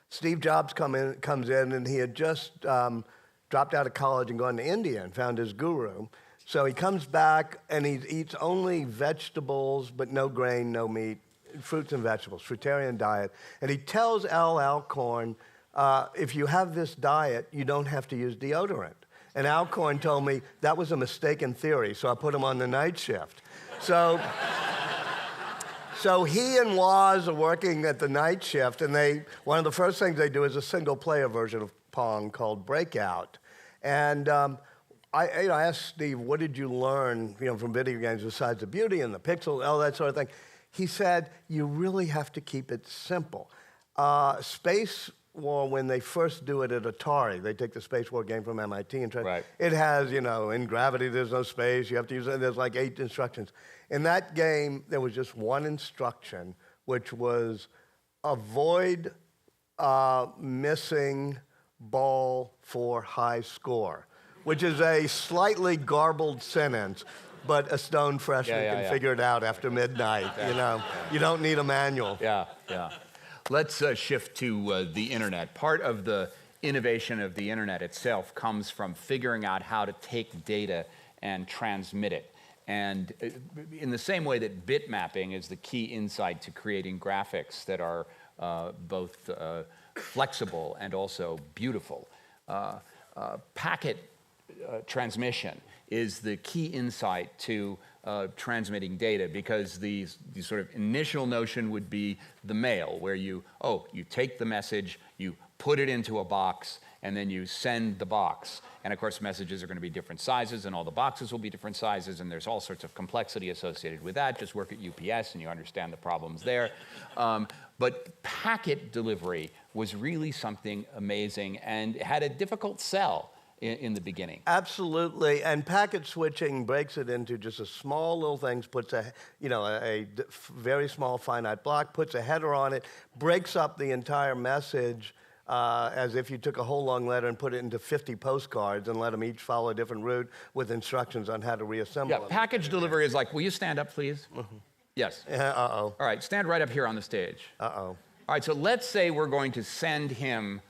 Steve Jobs comes in, and he had just dropped out of college and gone to India and found his guru. So he comes back, and he eats only vegetables, but no grain, no meat, fruits and vegetables, fruitarian diet. And he tells Al Alcorn, if you have this diet, you don't have to use deodorant. And Alcorn told me that was a mistaken theory, so I put him on the night shift. So he and Woz are working at the night shift, and one of the first things they do is a single-player version of Pong called Breakout. And I asked Steve, what did you learn from video games besides the beauty and the pixel, all that sort of thing? He said, you really have to keep it simple. Space War, when they first do it at Atari, they take the Space War game from MIT and try. Right. It has, in gravity there's no space, you have to use it, there's like 8 instructions. In that game, there was just one instruction, which was avoid missing ball for high score, which is a slightly garbled sentence, but a stone freshman can figure it out after midnight, You don't need a manual. Yeah. Let's shift to the internet. Part of the innovation of the internet itself comes from figuring out how to take data and transmit it. And in the same way that bit mapping is the key insight to creating graphics that are both flexible and also beautiful, packet transmission is the key insight to transmitting data, because the sort of initial notion would be the mail, where you take the message, you put it into a box, and then you send the box. And of course, messages are going to be different sizes, and all the boxes will be different sizes, and there's all sorts of complexity associated with that. Just work at UPS and you understand the problems there. But packet delivery was really something amazing and had a difficult sell in the beginning. Absolutely, and packet switching breaks it into just a small little things, puts a very small finite block, puts a header on it, breaks up the entire message as if you took a whole long letter and put it into 50 postcards and let them each follow a different route with instructions on how to reassemble them. Package delivery is like, will you stand up, please? Mm-hmm. Yes. Uh-oh. All right, stand right up here on the stage. Uh-oh. All right, so let's say we're going to send him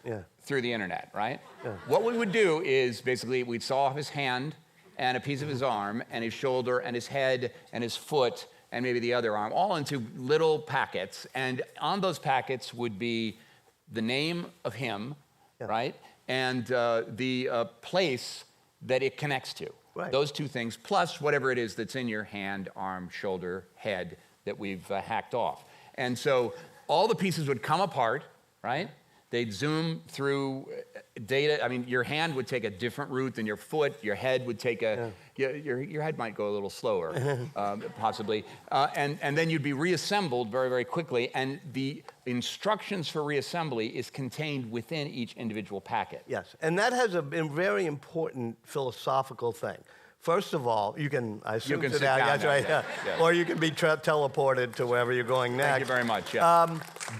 through the internet, right? Yeah. What we would do is basically we'd saw off his hand and a piece of his arm and his shoulder and his head and his foot and maybe the other arm, all into little packets. And on those packets would be the name of him, right? And the place that it connects to. Right. Those two things, plus whatever it is that's in your hand, arm, shoulder, head that we've hacked off. And so all the pieces would come apart, right? They'd zoom through data. I mean, your hand would take a different route than your foot. Your head would take your head might go a little slower, possibly. And then you'd be reassembled very, very quickly. And the instructions for reassembly is contained within each individual packet. Yes, and that has a very important philosophical thing. First of all, you can sit down, that's right, or you can be teleported to wherever you're going next. Thank you very much.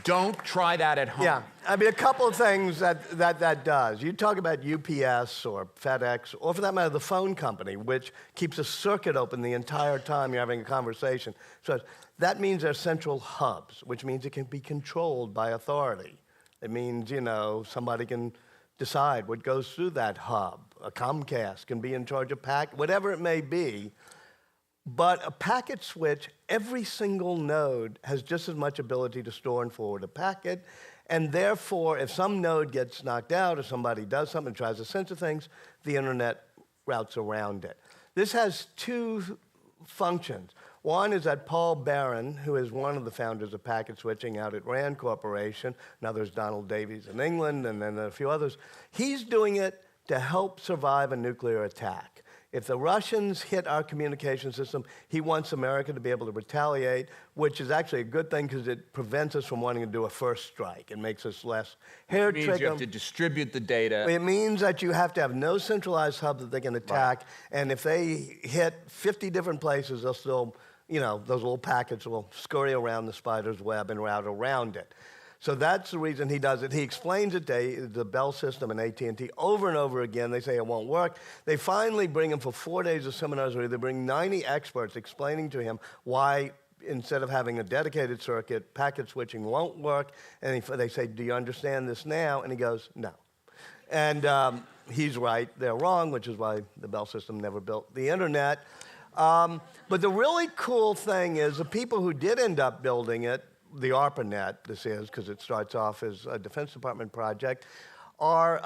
Don't try that at home. Yeah, I mean, a couple of things that does. You talk about UPS or FedEx, or for that matter, the phone company, which keeps a circuit open the entire time you're having a conversation. So that means they're central hubs, which means it can be controlled by authority. It means, somebody can decide what goes through that hub. A Comcast can be in charge of whatever it may be. But a packet switch, every single node has just as much ability to store and forward a packet. And therefore, if some node gets knocked out or somebody does something and tries to censor things, the internet routes around it. This has two functions. One is that Paul Barron, who is one of the founders of packet switching out at Rand Corporation, now there's Donald Davies in England, and then a few others, he's doing it to help survive a nuclear attack. If the Russians hit our communication system, he wants America to be able to retaliate, which is actually a good thing because it prevents us from wanting to do a first strike. It makes us less hair-trigger. It means you have to distribute the data. It means that you have to have no centralized hub that they can attack, and if they hit 50 different places, they'll still, those little packets will scurry around the spider's web and route around it. So that's the reason he does it. He explains it to the Bell system and AT&T over and over again. They say it won't work. They finally bring him for 4 days of seminars where they bring 90 experts explaining to him why, instead of having a dedicated circuit, packet switching won't work. And they say, do you understand this now? And he goes, no. And he's right, they're wrong, which is why the Bell system never built the internet. But the really cool thing is the people who did end up building it, the ARPANET, this is, because it starts off as a Defense Department project, are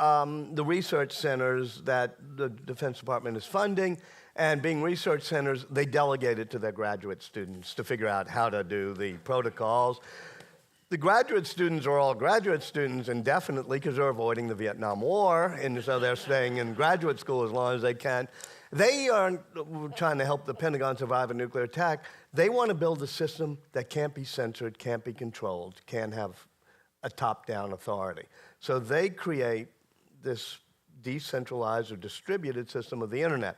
the research centers that the Defense Department is funding. And being research centers, they delegate it to their graduate students to figure out how to do the protocols. The graduate students are all graduate students indefinitely because they're avoiding the Vietnam War, and so they're staying in graduate school as long as they can. They aren't trying to help the Pentagon survive a nuclear attack. They want to build a system that can't be censored, can't be controlled, can't have a top-down authority. So they create this decentralized or distributed system of the internet.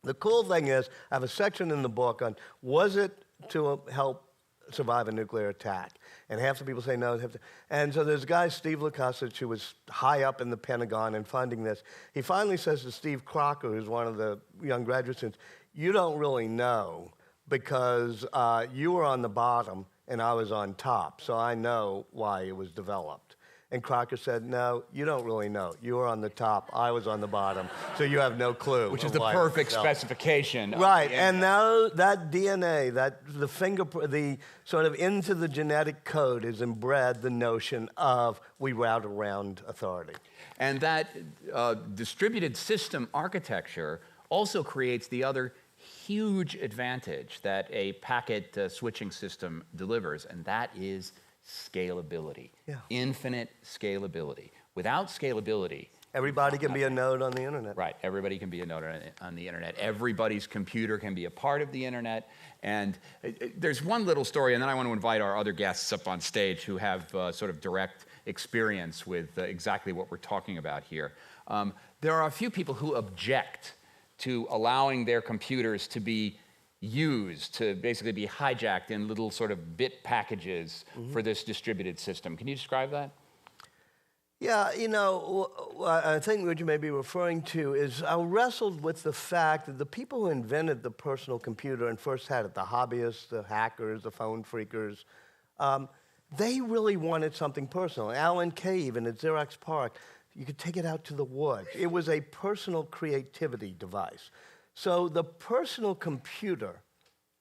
The cool thing is, I have a section in the book on, was it to help survive a nuclear attack? And half the people say no. And so there's a guy, Steve Lukasich, who was high up in the Pentagon and funding this. He finally says to Steve Crocker, who's one of the young graduate students, you don't really know because you were on the bottom and I was on top, so I know why it was developed. And Crocker said, no, you don't really know. You were on the top, I was on the bottom, so you have no clue. Which is the perfect specification. Right, and now that DNA, the fingerprint, the sort of into the genetic code is inbred the notion of we route around authority. And that distributed system architecture also creates the other huge advantage that a packet switching system delivers, and that is scalability. Yeah. Infinite scalability. Without scalability, everybody can be a node on the internet. right, everybody can be a node on the internet. Everybody's computer can be a part of the internet. And there's one little story, and then I want to invite our other guests up on stage who have sort of direct experience with exactly what we're talking about here. There are a few people who object to allowing their computers to be used, to basically be hijacked in little sort of bit packages for this distributed system. Can you describe that? Yeah, you know, I think what you may be referring to is I wrestled with the fact that the people who invented the personal computer and first had it, the hobbyists, the hackers, the phone freakers, they really wanted something personal. Alan Kay, even at Xerox PARC, you could take it out to the woods. It was a personal creativity device. So the personal computer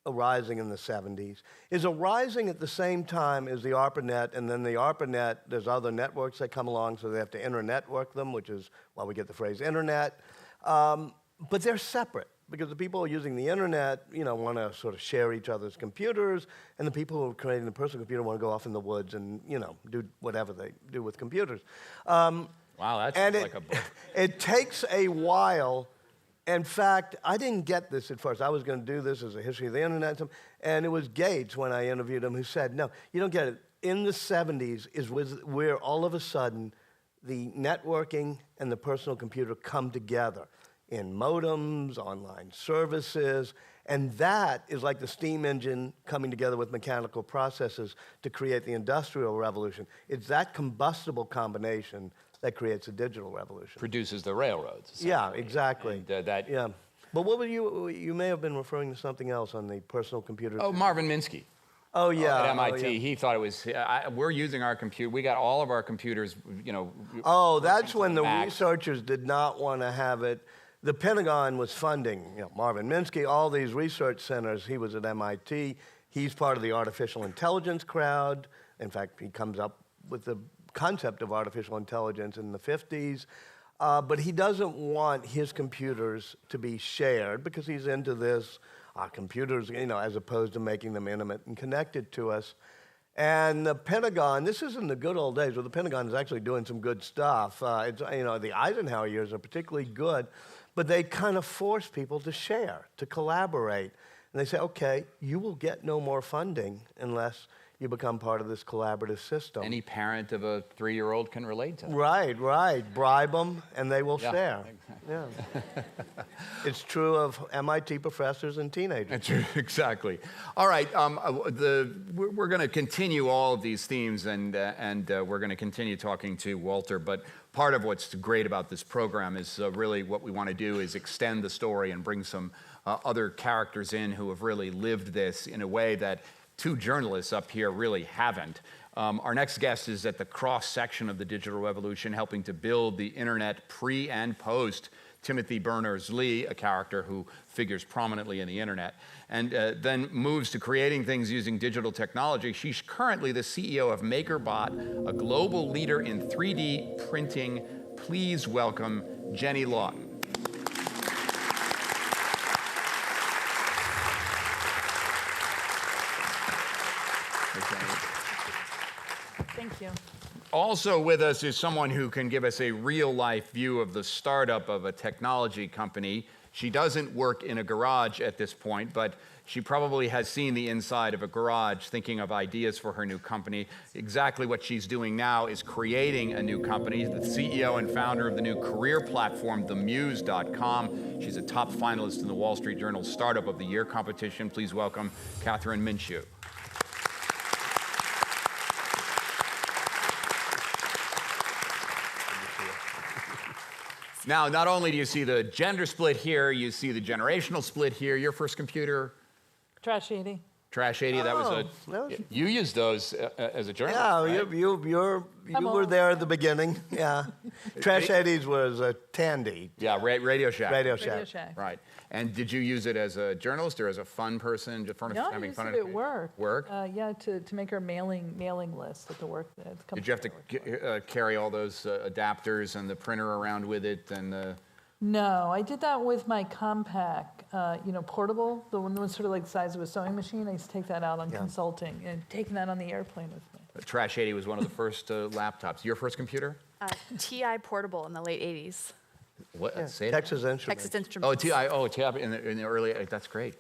arising in the 70s is arising at the same time as the ARPANET, and then the ARPANET, there's other networks that come along, so they have to internetwork them, which is why we get the phrase internet. But they're separate, because the people who are using the internet, you know, want to sort of share each other's computers, and the people who are creating the personal computer want to go off in the woods and, you know, do whatever they do with computers. Wow, that's like a book. It takes a while. In fact, I didn't get this at first. I was going to do this as a history of the internet, and it was Gates, when I interviewed him, who said, no, you don't get it. In the 70s is where all of a sudden the networking and the personal computer come together in modems, online services, and that is like the steam engine coming together with mechanical processes to create the Industrial Revolution. It's that combustible combination that creates a digital revolution. Produces the railroads. Yeah, exactly. And, yeah. But what were you may have been referring to something else on the personal computer. Oh, Marvin Minsky. Oh, yeah. At MIT, oh, yeah. he thought it was, we're using our computer, we got all of our computers, you know. Oh, that's when the researchers did not want to have it. The Pentagon was funding, you know, Marvin Minsky, all these research centers. He was at MIT. He's part of the artificial intelligence crowd. In fact, he comes up with the concept of artificial intelligence in the 50s, but he doesn't want his computers to be shared because he's into this, computers, you know, as opposed to making them intimate and connected to us. And the Pentagon, this is in the good old days where the Pentagon is actually doing some good stuff. It's, you know, the Eisenhower years are particularly good, but they kind of force people to share, to collaborate. And they say, okay, you will get no more funding unless you become part of this collaborative system. Any parent of a 3-year-old can relate to that. Right. Bribe them, and they will Yeah, share. exactly. Yeah. It's true of MIT professors and teenagers. Exactly. All right, we're going to continue all of these themes, and we're going to continue talking to Walter, but part of what's great about this program is really what we want to do is extend the story and bring some other characters in who have really lived this in a way that 2 journalists up here really haven't. Our next guest is at the cross-section of the digital revolution, helping to build the internet pre and post Timothy Berners-Lee, a character who figures prominently in the internet, and then moves to creating things using digital technology. She's currently the CEO of MakerBot, a global leader in 3D printing. Please welcome Jenny Lawton. Thank you. Also with us is someone who can give us a real-life view of the startup of a technology company. She doesn't work in a garage at this point, but she probably has seen the inside of a garage thinking of ideas for her new company. Exactly what she's doing now is creating a new company, the CEO and founder of the new career platform, themuse.com. She's a top finalist in the Wall Street Journal Startup of the Year competition. Please welcome Kathryn Minshew. Now, not only do you see the gender split here, you see the generational split here. Your first computer? Trash 80. Trash 80, that was you used those as a journalist, Yeah, right? you were there at the beginning. Yeah. Trash 80s was a Tandy. Yeah, Radio Shack. Radio Radio Shack. Shack. Right. And did you use it as a journalist or as a fun person, just No, I having used fun it at work. Work? Yeah, to make our mailing list at the work. At the company Did you have I work for. to carry all those adapters and the printer around with it and the... No, I did that with my Compaq, portable, the one that was sort of like the size of a sewing machine. I used to take that out on consulting and taking that on the airplane with me. Trash 80 was one of the first laptops. Your first computer? TI Portable in the late 80s. What? Yeah. Say it Texas Instruments. Texas Instruments. TI in the early, that's great.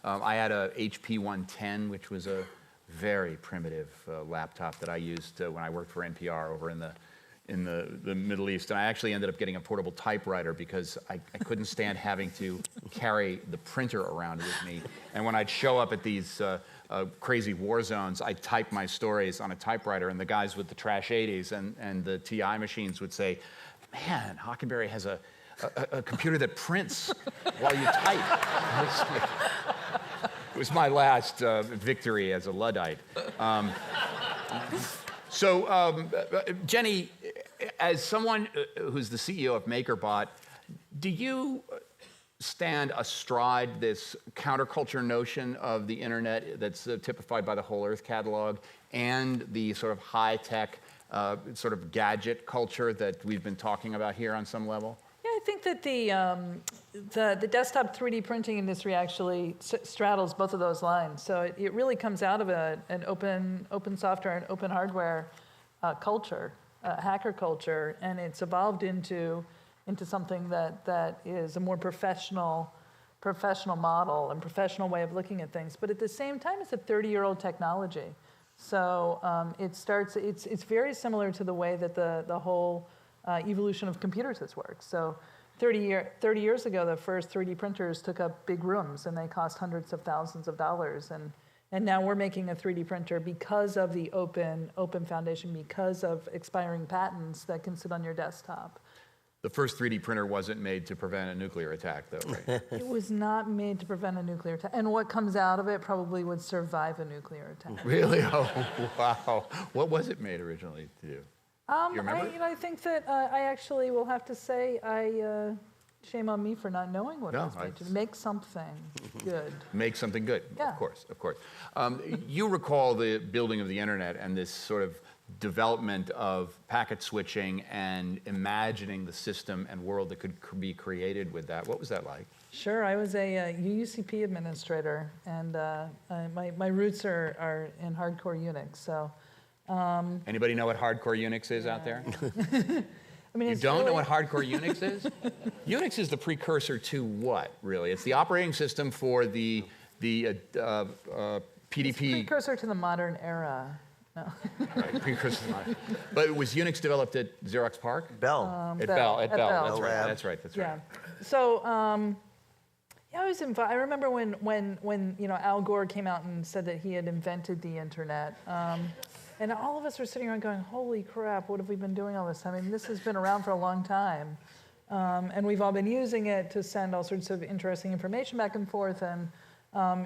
I had a HP 110, which was a very primitive laptop that I used when I worked for NPR over in the Middle East. And I actually ended up getting a portable typewriter because I couldn't stand having to carry the printer around with me. And when I'd show up at these crazy war zones, I'd type my stories on a typewriter, and the guys with the Trash 80s and the TI machines would say, "Man, Hockenberry has a computer that prints while you type." It was my last victory as a Luddite. Jenny, as someone who's the CEO of MakerBot, do you stand astride this counterculture notion of the internet that's typified by the Whole Earth catalog and the sort of high-tech sort of gadget culture that we've been talking about here on some level? Yeah, I think that the desktop 3D printing industry actually straddles both of those lines. So it really comes out of an open software and open hardware culture, hacker culture, and it's evolved into something that is a more professional model and professional way of looking at things. But at the same time, it's a 30-year-old technology. So it's very similar to the way that the whole evolution of computers has worked. So 30 years ago, the first 3D printers took up big rooms, and they cost hundreds of thousands of dollars. And now we're making a 3D printer because of the open foundation, because of expiring patents that can sit on your desktop. The first 3D printer wasn't made to prevent a nuclear attack, though, right? It was not made to prevent a nuclear attack. And what comes out of it probably would survive a nuclear attack. Really? Oh, wow. What was it made originally to do? You remember? I think that I actually will have to say, shame on me for not knowing what it was made to do. Make something good. Make something good, Yeah. of course. You recall the building of the internet and this sort of development of packet switching and imagining the system and world that could be created with that. What was that like? Sure, I was a UCP administrator, and my roots are in hardcore Unix. So, Anybody know what hardcore Unix is out there? I mean, You it's don't know really- what hardcore Unix is? Unix is the precursor to what, really? It's the operating system for the PDP. Precursor to the modern era. No. Right, precursor. But was Unix developed at Xerox PARC? Bell. At Bell. That's Bell right. Lab. That's right. Yeah. So, yeah, I was I remember when Al Gore came out and said that he had invented the internet, and all of us were sitting around going, "Holy crap! What have we been doing all this time? I mean, this has been around for a long time, and we've all been using it to send all sorts of interesting information back and forth." And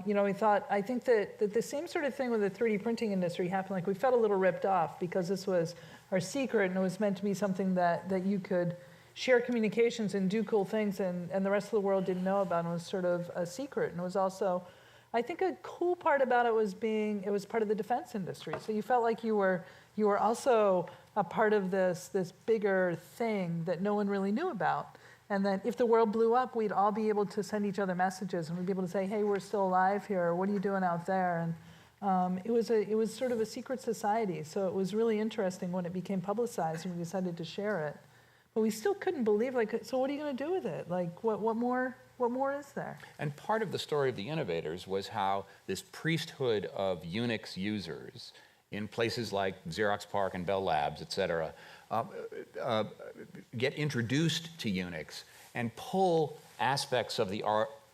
we thought, I think that the same sort of thing with the 3D printing industry happened. Like, we felt a little ripped off because this was our secret, and it was meant to be something that you could share communications and do cool things, and the rest of the world didn't know about, and it was sort of a secret. And it was also, I think a cool part about it was it was part of the defense industry. So you felt like you were also a part of this bigger thing that no one really knew about. And that if the world blew up, we'd all be able to send each other messages, and we'd be able to say, "Hey, we're still alive here. What are you doing out there?" And it was sort of a secret society. So it was really interesting when it became publicized and we decided to share it. But we still couldn't believe, so what are you going to do with it? Like, what more is there? And part of the story of the Innovators was how this priesthood of Unix users in places like Xerox PARC and Bell Labs, et cetera, get introduced to Unix and pull aspects of the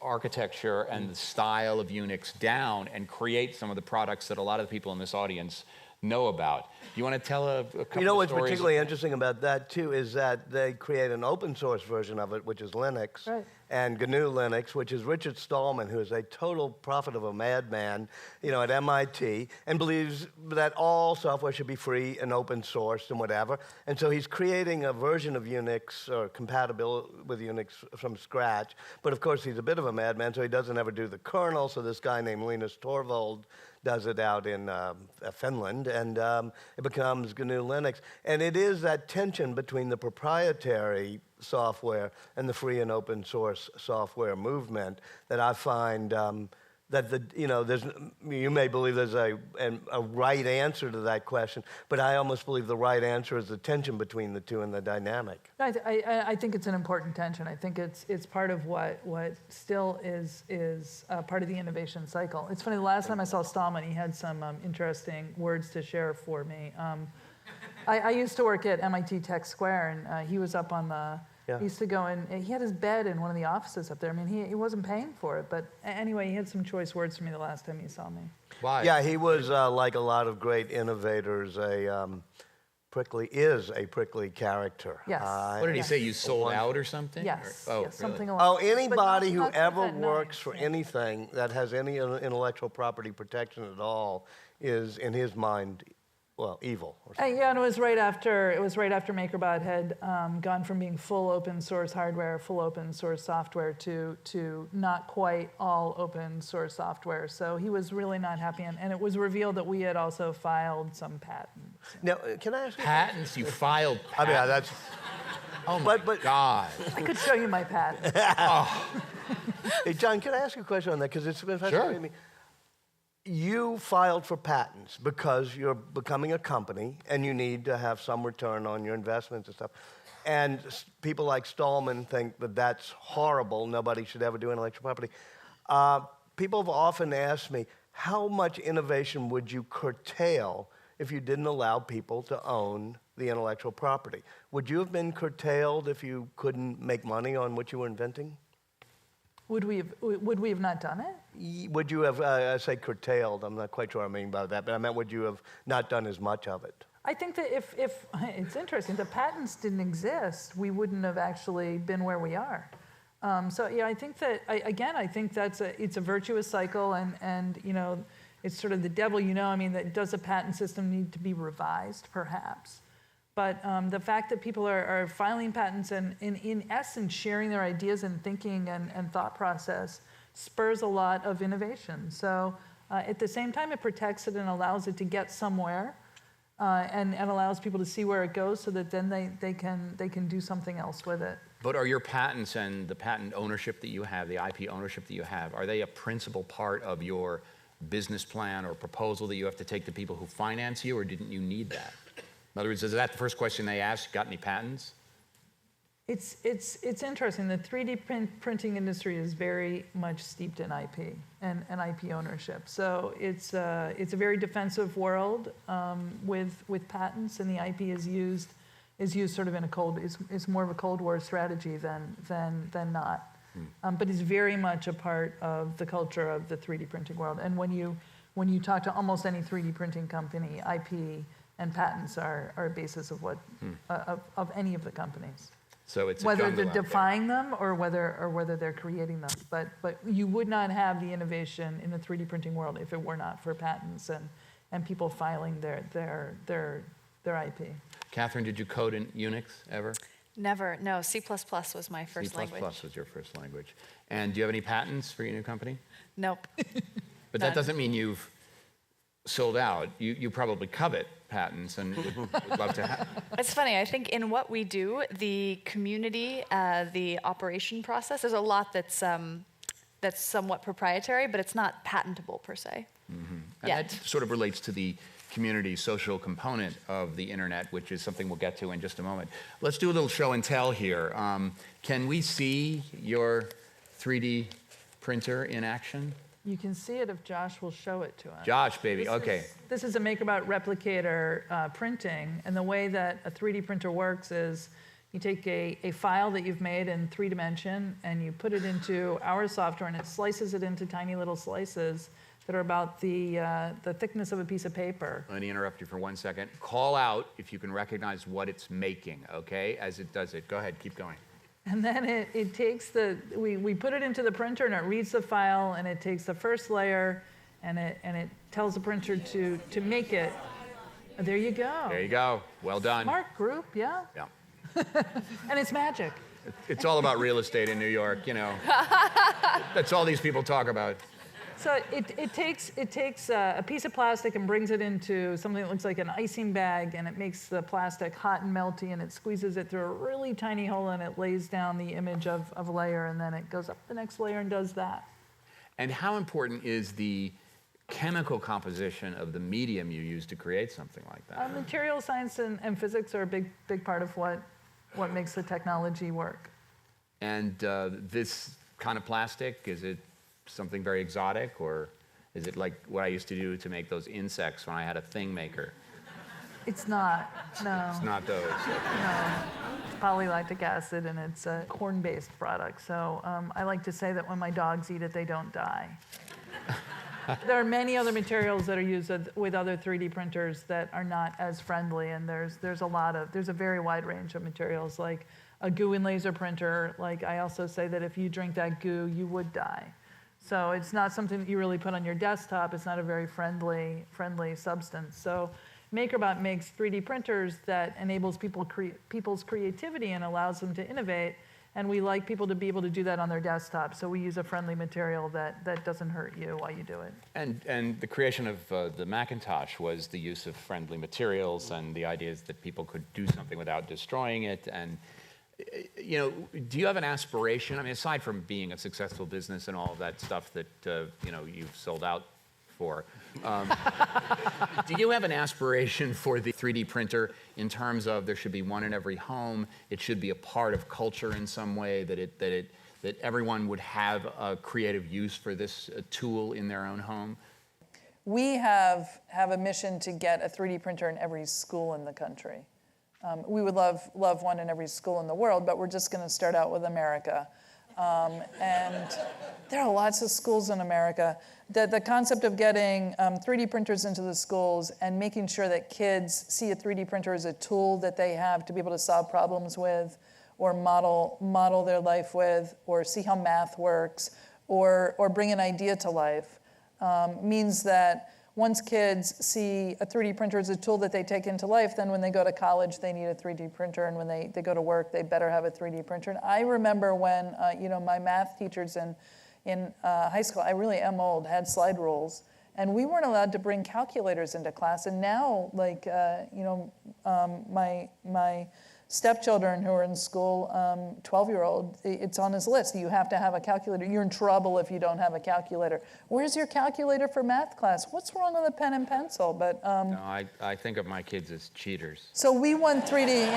architecture and the style of Unix down and create some of the products that a lot of the people in this audience know about. You want to tell a couple of stories? What's particularly interesting about that, too, is that they create an open source version of it, which is Linux, Right. and GNU Linux, which is Richard Stallman, who is a total prophet of a madman, at MIT, and believes that all software should be free and open source and whatever. And so he's creating a version of Unix, or compatible with Unix from scratch. But of course, he's a bit of a madman, so he doesn't ever do the kernel. So this guy named Linus Torvald does it out in Finland, and it becomes GNU Linux. And it is that tension between the proprietary software and the free and open source software movement that I find that you may believe there's a right answer to that question, but I almost believe the right answer is the tension between the two and the dynamic. I think it's an important tension. I think it's part of what still is part of the innovation cycle. It's funny, the last time I saw Stallman, he had some interesting words to share for me. I used to work at MIT Tech Square, and he was up on the... Yeah. He used to go in, he had his bed in one of the offices up there. I mean, he wasn't paying for it, but anyway, he had some choice words for me the last time he saw me. Why? Yeah, he was, like a lot of great innovators, a prickly character. Yes. What did he say? You sold out or something? Yes. Or, yes, something really? along. Oh, anybody who not ever that works nice, for yeah. anything that has any intellectual property protection at all is, in his mind, evil. Or something. Yeah, and it was right after MakerBot had gone from being full open source hardware, full open source software to not quite all open source software. So he was really not happy, and it was revealed that we had also filed some patents. Now, can I ask you? Patents? You filed I mean, patents? that's. Oh my God. I could show you my patent. Hey, John, can I ask you a question on that? Because it's been fascinating to me. You filed for patents because you're becoming a company and you need to have some return on your investments and stuff. And people like Stallman think that that's horrible. Nobody should ever do intellectual property. People have often asked me, how much innovation would you curtail if you didn't allow people to own the intellectual property? Would you have been curtailed if you couldn't make money on what you were inventing? Would we have not done it? Would you have, I say curtailed, I'm not quite sure what I mean by that, but I meant would you have not done as much of it? I think that if it's interesting, the patents didn't exist, we wouldn't have actually been where we are. So yeah, I think that, I think it's a virtuous cycle, and it's sort of the devil, I mean, that does a patent system need to be revised, perhaps? But the fact that people are filing patents and in essence sharing their ideas and thinking and thought process spurs a lot of innovation. So at the same time, it protects it and allows it to get somewhere and allows people to see where it goes so that then they can do something else with it. But are your patents and the patent ownership that you have, the IP ownership that you have, are they a principal part of your business plan or proposal that you have to take to people who finance you, or didn't you need that? In other words, is that the first question they ask? Got any patents? It's interesting. The 3D printing industry is very much steeped in IP and IP ownership. So it's a very defensive world with patents, and the IP is used sort of in a it's more of a Cold War strategy than not. But it's very much a part of the culture of the 3D printing world. And when you talk to almost any 3D printing company, IP and patents are a basis of what of any of the companies. So it's whether they're defying them or whether they're creating them. But you would not have the innovation in the 3D printing world if it were not for patents and people filing their IP. Kathryn, did you code in Unix ever? Never. No, C++ was my first language. C++ was your first language. And do you have any patents for your new company? Nope. But that doesn't mean you've sold out. You probably covet patents and would love to have. It's funny. I think in what we do, the community, the operation process, there's a lot that's somewhat proprietary, but it's not patentable per se. And that sort of relates to the community social component of the internet, which is something we'll get to in just a moment. Let's do a little show and tell here. Can we see your 3D printer in action? You can see it if Josh will show it to us. Josh, baby, okay. This is a MakerBot replicator printing, and the way that a 3D printer works is you take a file that you've made in 3 dimension and you put it into our software, and it slices it into tiny little slices that are about the thickness of a piece of paper. Let me interrupt you for 1 second. Call out if you can recognize what it's making, okay, as it does it. Go ahead, keep going. And then it takes we put it into the printer, and it reads the file, and it takes the first layer, and it tells the printer to make it. There you go. There you go. Well done. Smart group, yeah. Yeah. And it's magic. It's all about real estate in New York, you know. That's all these people talk about. So it takes a piece of plastic and brings it into something that looks like an icing bag, and it makes the plastic hot and melty, and it squeezes it through a really tiny hole, and it lays down the image of a layer, and then it goes up the next layer and does that. And how important is the chemical composition of the medium you use to create something like that? Material science and physics are a big part of what makes the technology work. And this kind of plastic, is it something very exotic, or is it like what I used to do to make those insects when I had a thing maker? It's not, no. It's not those. No. It's polylactic acid, and it's a corn-based product. So I like to say that when my dogs eat it, they don't die. There are many other materials that are used with other 3D printers that are not as friendly, and there's a very wide range of materials, like a goo and laser printer. Like, I also say that if you drink that goo, you would die. So it's not something that you really put on your desktop. It's not a very friendly substance. So MakerBot makes 3D printers that enables people's creativity and allows them to innovate. And we like people to be able to do that on their desktop. So we use a friendly material that doesn't hurt you while you do it. And the creation of the Macintosh was the use of friendly materials, and the idea is that people could do something without destroying it. And you know, do you have an aspiration? I mean, aside from being a successful business and all of that stuff that you know, you've sold out for, do you have an aspiration for the 3D printer in terms of there should be one in every home? It should be a part of culture in some way, that everyone would have a creative use for this tool in their own home? We have a mission to get a 3D printer in every school in the country. We would love one in every school in the world, but we're just going to start out with America. And there are lots of schools in America. The concept of getting 3D printers into the schools and making sure that kids see a 3D printer as a tool that they have to be able to solve problems with, or model their life with, or see how math works, or bring an idea to life, means that once kids see a 3D printer as a tool that they take into life, then when they go to college, they need a 3D printer, and when they go to work, they better have a 3D printer. And I remember when my math teachers in high school, I really am old, had slide rules, and we weren't allowed to bring calculators into class. And now, like my stepchildren who are in school, 12-year-old, it's on his list. You have to have a calculator. You're in trouble if you don't have a calculator. Where's your calculator for math class? What's wrong with a pen and pencil? But No, I think of my kids as cheaters. so we want 3D.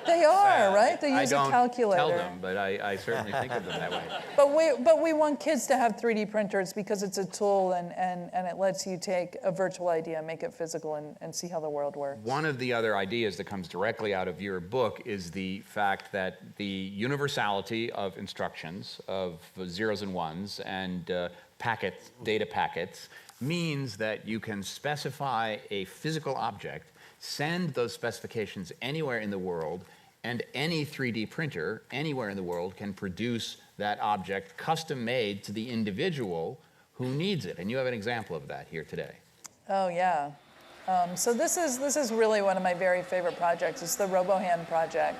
They are, right? They use I don't a calculator. tell them, but I certainly think of them that way. But we want kids to have 3D printers because it's a tool and it lets you take a virtual idea, make it physical, and see how the world works. One of the other ideas that comes directly out of your book is the fact that the universality of instructions, of zeros and ones, and data packets, means that you can specify a physical object, send those specifications anywhere in the world, and any 3D printer anywhere in the world can produce that object custom made to the individual who needs it. And you have an example of that here today. Oh, yeah. So this is really one of my very favorite projects. It's the RoboHand project.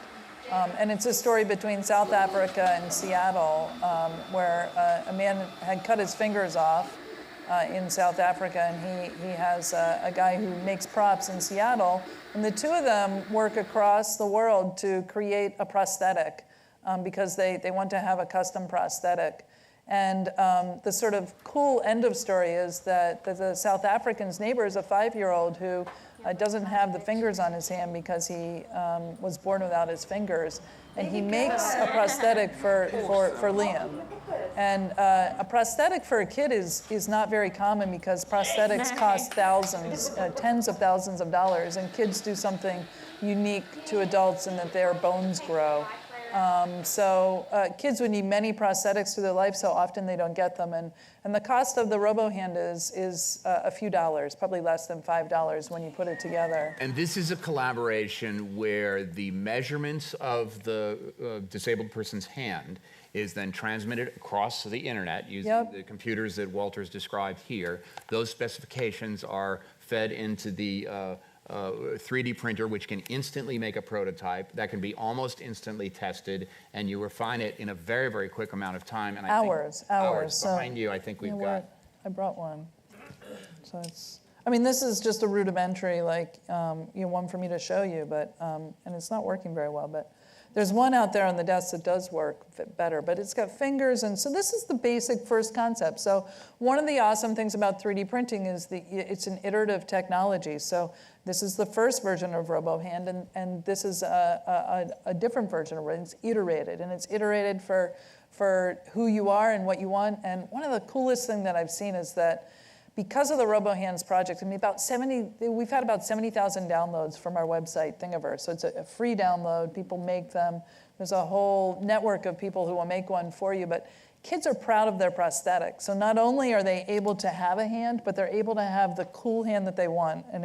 And it's a story between South Africa and Seattle, where a man had cut his fingers off in South Africa, and he has a guy who makes props in Seattle, and the two of them work across the world to create a prosthetic because they want to have a custom prosthetic. And the sort of cool end of story is that the South African's neighbor is a 5-year-old who doesn't have the fingers on his hand because he was born without his fingers. And he makes a prosthetic for Liam. And a prosthetic for a kid is not very common because prosthetics cost thousands, tens of thousands of dollars, and kids do something unique to adults in that their bones grow. So kids would need many prosthetics through their life, so often they don't get them. And the cost of the RoboHand is a few dollars, probably less than $5 when you put it together. And this is a collaboration where the measurements of the disabled person's hand is then transmitted across the internet using the computers that Walter's described here. Those specifications are fed into the 3D printer, which can instantly make a prototype that can be almost instantly tested, and you refine it in a very, very quick amount of time. And Hours. Behind you, I think we've got. I brought one. So this is just a rudimentary, one for me to show you, but and it's not working very well, but there's one out there on the desk that does work better, but it's got fingers, and so this is the basic first concept. So one of the awesome things about 3D printing is it's an iterative technology. So this is the first version of RoboHand, and this is a different version of it. It's iterated, and it's iterated for who you are and what you want. And one of the coolest things that I've seen is that because of the RoboHands project, we've had about 70,000 downloads from our website, Thingiverse. So it's a free download. People make them. There's a whole network of people who will make one for you. But kids are proud of their prosthetic. So not only are they able to have a hand, but they're able to have the cool hand that they want. And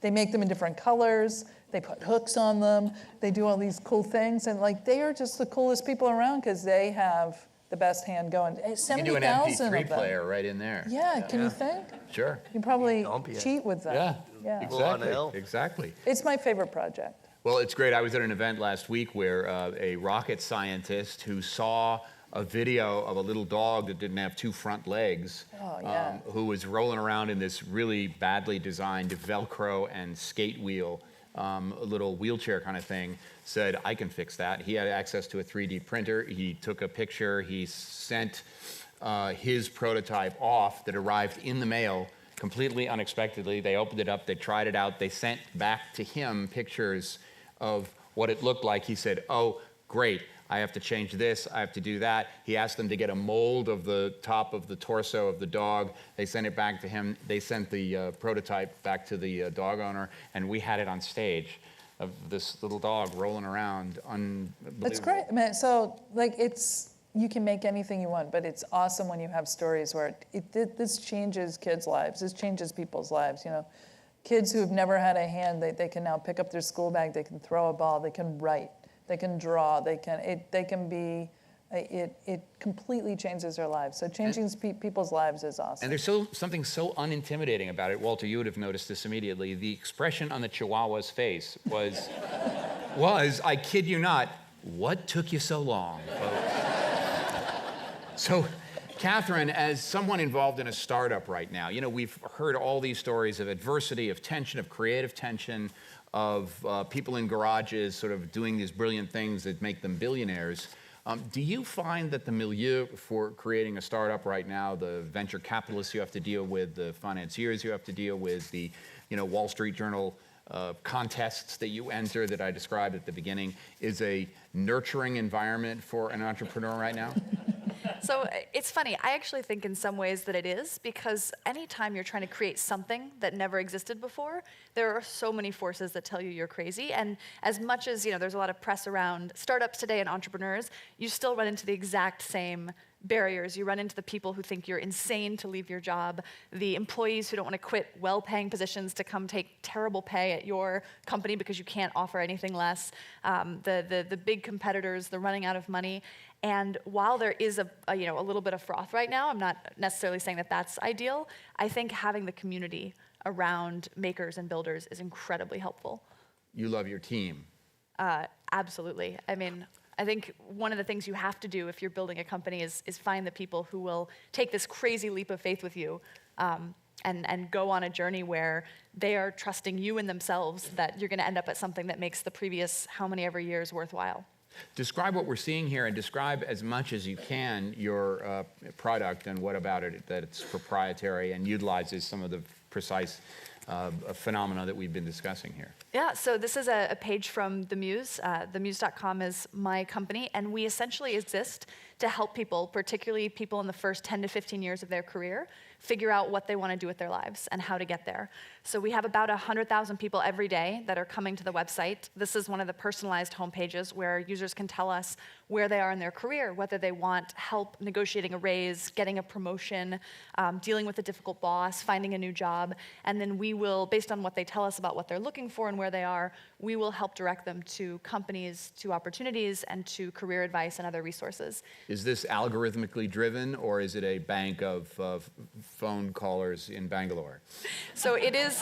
they make them in different colors. They put hooks on them. They do all these cool things. And they are just the coolest people around because they have the best hand going. 70,000 you can do an MP3 player right in there. Yeah, can you think? Sure. You probably cheat with that. Yeah. Exactly. It's my favorite project. Well, it's great. I was at an event last week where a rocket scientist who saw a video of a little dog that didn't have 2 front legs, who was rolling around in this really badly designed Velcro and skate wheel, a little wheelchair kind of thing, said, I can fix that. He had access to a 3D printer. He took a picture. He sent his prototype off that arrived in the mail completely unexpectedly. They opened it up. They tried it out. They sent back to him pictures of what it looked like. He said, oh, great. I have to change this. I have to do that. He asked them to get a mold of the top of the torso of the dog. They sent it back to him. They sent the prototype back to the dog owner, and we had it on stage of this little dog rolling around. Unbelievable. That's great. I mean, so you can make anything you want, but it's awesome when you have stories where this changes kids' lives. This changes people's lives. Kids who have never had a hand, they can now pick up their school bag. They can throw a ball. They can write. They can draw. It completely changes their lives. So changing people's lives is awesome. And there's something so unintimidating about it. Walter, you would have noticed this immediately. The expression on the Chihuahua's face was, I kid you not, what took you so long, folks? So, Kathryn, as someone involved in a startup right now, we've heard all these stories of adversity, of tension, of creative tension, of people in garages sort of doing these brilliant things that make them billionaires. Do you find that the milieu for creating a startup right now, the venture capitalists you have to deal with, the financiers you have to deal with, the Wall Street Journal contests that you enter that I described at the beginning is a nurturing environment for an entrepreneur right now? So it's funny. I actually think in some ways that it is, because anytime you're trying to create something that never existed before, there are so many forces that tell you you're crazy. And as much as there's a lot of press around startups today and entrepreneurs, you still run into the exact same barriers. You run into the people who think you're insane to leave your job, the employees who don't want to quit well-paying positions to come take terrible pay at your company because you can't offer anything less, the big competitors, the running out of money. And while there is a little bit of froth right now, I'm not necessarily saying that that's ideal. I think having the community around makers and builders is incredibly helpful. You love your team. Absolutely. I mean, I think one of the things you have to do if you're building a company is find the people who will take this crazy leap of faith with you and go on a journey where they are trusting you and themselves that you're going to end up at something that makes the previous how many ever years worthwhile. Describe what we're seeing here and describe as much as you can your product and what about it that it's proprietary and utilizes some of the precise phenomena that we've been discussing here. Yeah, so this is a page from The Muse. TheMuse.com is my company, and we essentially exist to help people, particularly people in the first 10 to 15 years of their career, figure out what they want to do with their lives and how to get there. So we have about 100,000 people every day that are coming to the website. This is one of the personalized homepages where users can tell us where they are in their career, whether they want help negotiating a raise, getting a promotion, dealing with a difficult boss, finding a new job, and then we will, based on what they tell us about what they're looking for and where they are, we will help direct them to companies, to opportunities, and to career advice and other resources. Is this algorithmically driven, or is it a bank of phone callers in Bangalore? So it is.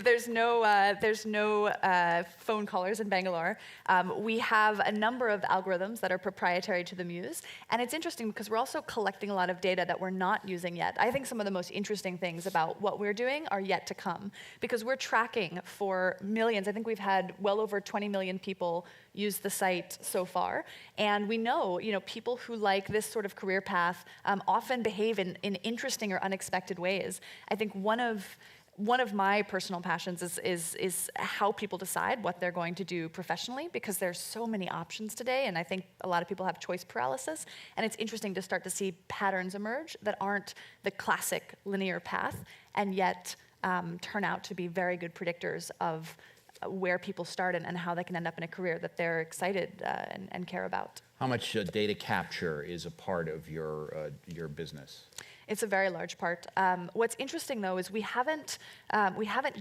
There's no phone callers in Bangalore. We have a number of algorithms that are proprietary to the Muse, and it's interesting because we're also collecting a lot of data that we're not using yet. I think some of the most interesting things about what we're doing are yet to come, because we're tracking for millions. I think we've had well over 20 million people use the site so far, and we know, people who like this sort of career path often behave in interesting or unexpected ways. I think one of my personal passions is how people decide what they're going to do professionally, because there's so many options today, and I think a lot of people have choice paralysis, and it's interesting to start to see patterns emerge that aren't the classic linear path, and yet turn out to be very good predictors of where people start and how they can end up in a career that they're excited and care about. How much data capture is a part of your business? It's a very large part. What's interesting, though, is we haven't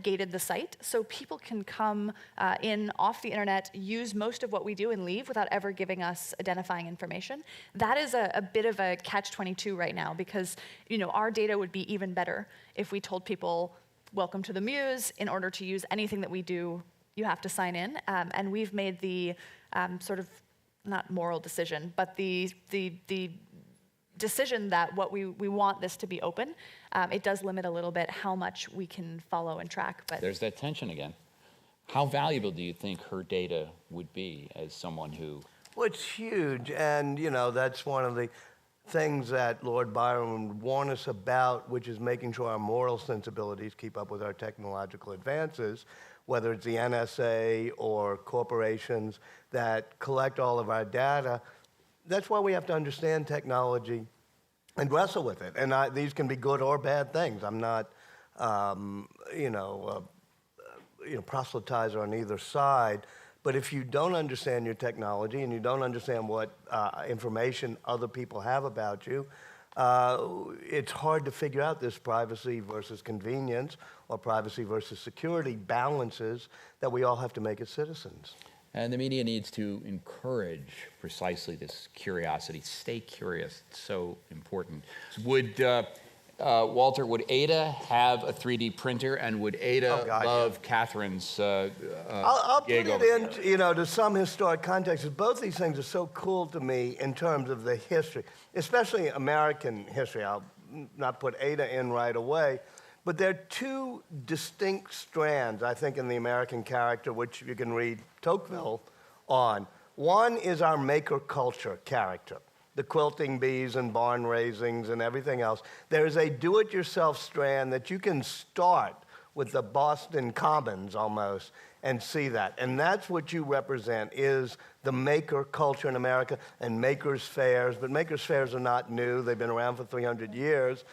gated the site, so people can come in off the internet, use most of what we do, and leave without ever giving us identifying information. That is a bit of a catch-22 right now, because our data would be even better if we told people, welcome to the Muse. In order to use anything that we do, you have to sign in. And we've made the sort of, not moral decision, but the decision that we want this to be open. It does limit a little bit how much we can follow and track. But there's that tension again. How valuable do you think her data would be as someone who... Well, it's huge, and that's one of the things that Lord Byron would warn us about, which is making sure our moral sensibilities keep up with our technological advances, whether it's the NSA or corporations that collect all of our data. That's why we have to understand technology and wrestle with it. And these can be good or bad things. I'm not, proselytizer on either side. But if you don't understand your technology and you don't understand what information other people have about you, it's hard to figure out this privacy versus convenience or privacy versus security balances that we all have to make as citizens. And the media needs to encourage precisely this curiosity. Stay curious, it's so important. Walter, would Ada have a 3D printer, and would Ada love Kathryn's I'll put gig it over in, to some historic context. Both these things are so cool to me in terms of the history, especially American history. I'll not put Ada in right away. But there are two distinct strands, I think, in the American character, which you can read Tocqueville on. One is our maker culture character, the quilting bees and barn raisings and everything else. There is a do-it-yourself strand that you can start with the Boston Commons almost and see that. And that's what you represent, is the maker culture in America and makers fairs. But makers fairs are not new. They've been around for 300 years.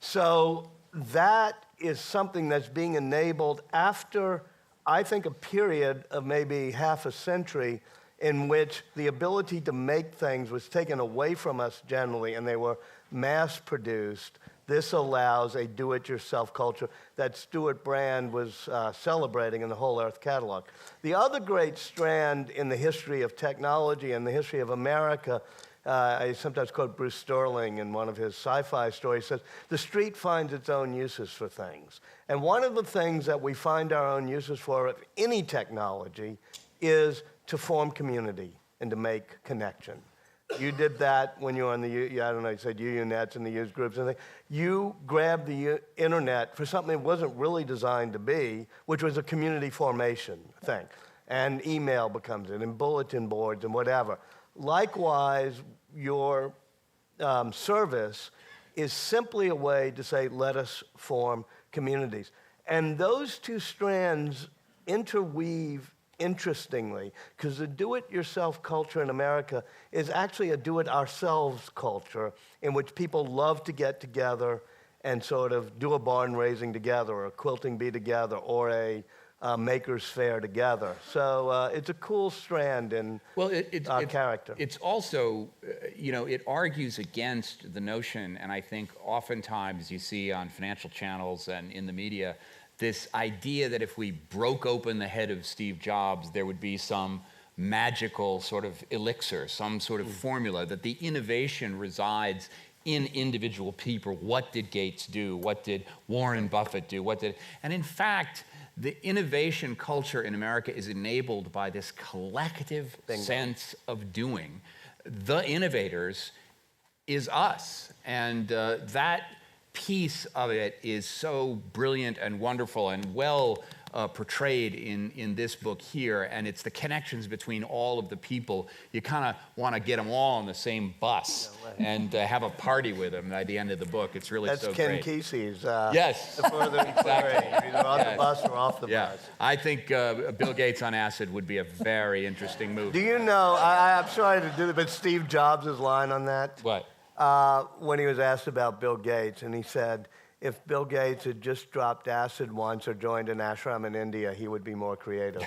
So that is something that's being enabled after, I think, a period of maybe half a century in which the ability to make things was taken away from us generally, and they were mass-produced. This allows a do-it-yourself culture that Stuart Brand was celebrating in the Whole Earth catalog. The other great strand in the history of technology and the history of America, I sometimes quote Bruce Sterling in one of his sci-fi stories, says, the street finds its own uses for things. And one of the things that we find our own uses for of any technology is to form community and to make connection. You did that when you were on the, I don't know, you said UUNets and the used groups and things. You grabbed the internet for something it wasn't really designed to be, which was a community formation thing. And email becomes it, and bulletin boards and whatever. Likewise, your service is simply a way to say, let us form communities. And those two strands interweave interestingly, because the do-it-yourself culture in America is actually a do-it-ourselves culture in which people love to get together and sort of do a barn raising together, or a quilting bee together, or a maker's fair together. So it's a cool strand in our character. It's also, it argues against the notion, and I think oftentimes you see on financial channels and in the media, this idea that if we broke open the head of Steve Jobs, there would be some magical sort of elixir, some sort of formula, that the innovation resides in individual people. What did Gates do? What did Warren Buffett do? And in fact, the innovation culture in America is enabled by this collective sense of doing. The innovators is us, and that piece of it is so brilliant and wonderful and well portrayed in this book here, and it's the connections between all of the people. You kind of want to get them all on the same bus and have a party with them at the end of the book. It's really so great. That's Ken Kesey's. Yes. The further exactly. Either on the bus or off the bus. I think Bill Gates on acid would be a very interesting movie. Do you know, I'm sorry to do it, but Steve Jobs' line on that? What? When he was asked about Bill Gates, and he said, if Bill Gates had just dropped acid once or joined an ashram in India, he would be more creative.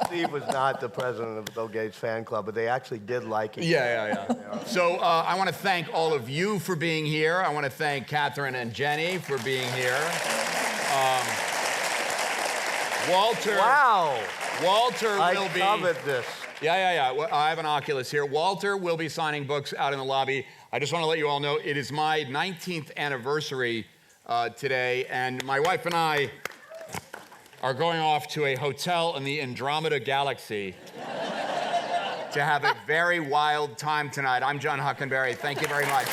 Steve was not the president of the Bill Gates fan club, but they actually did like him. Yeah. So I want to thank all of you for being here. I want to thank Kathryn and Jenny for being here. Walter. Wow. Walter will be. I covet this. Yeah. Well, I have an Oculus here. Walter will be signing books out in the lobby. I just want to let you all know it is my 19th anniversary today, and my wife and I are going off to a hotel in the Andromeda Galaxy to have a very wild time tonight. I'm John Hockenberry. Thank you very much.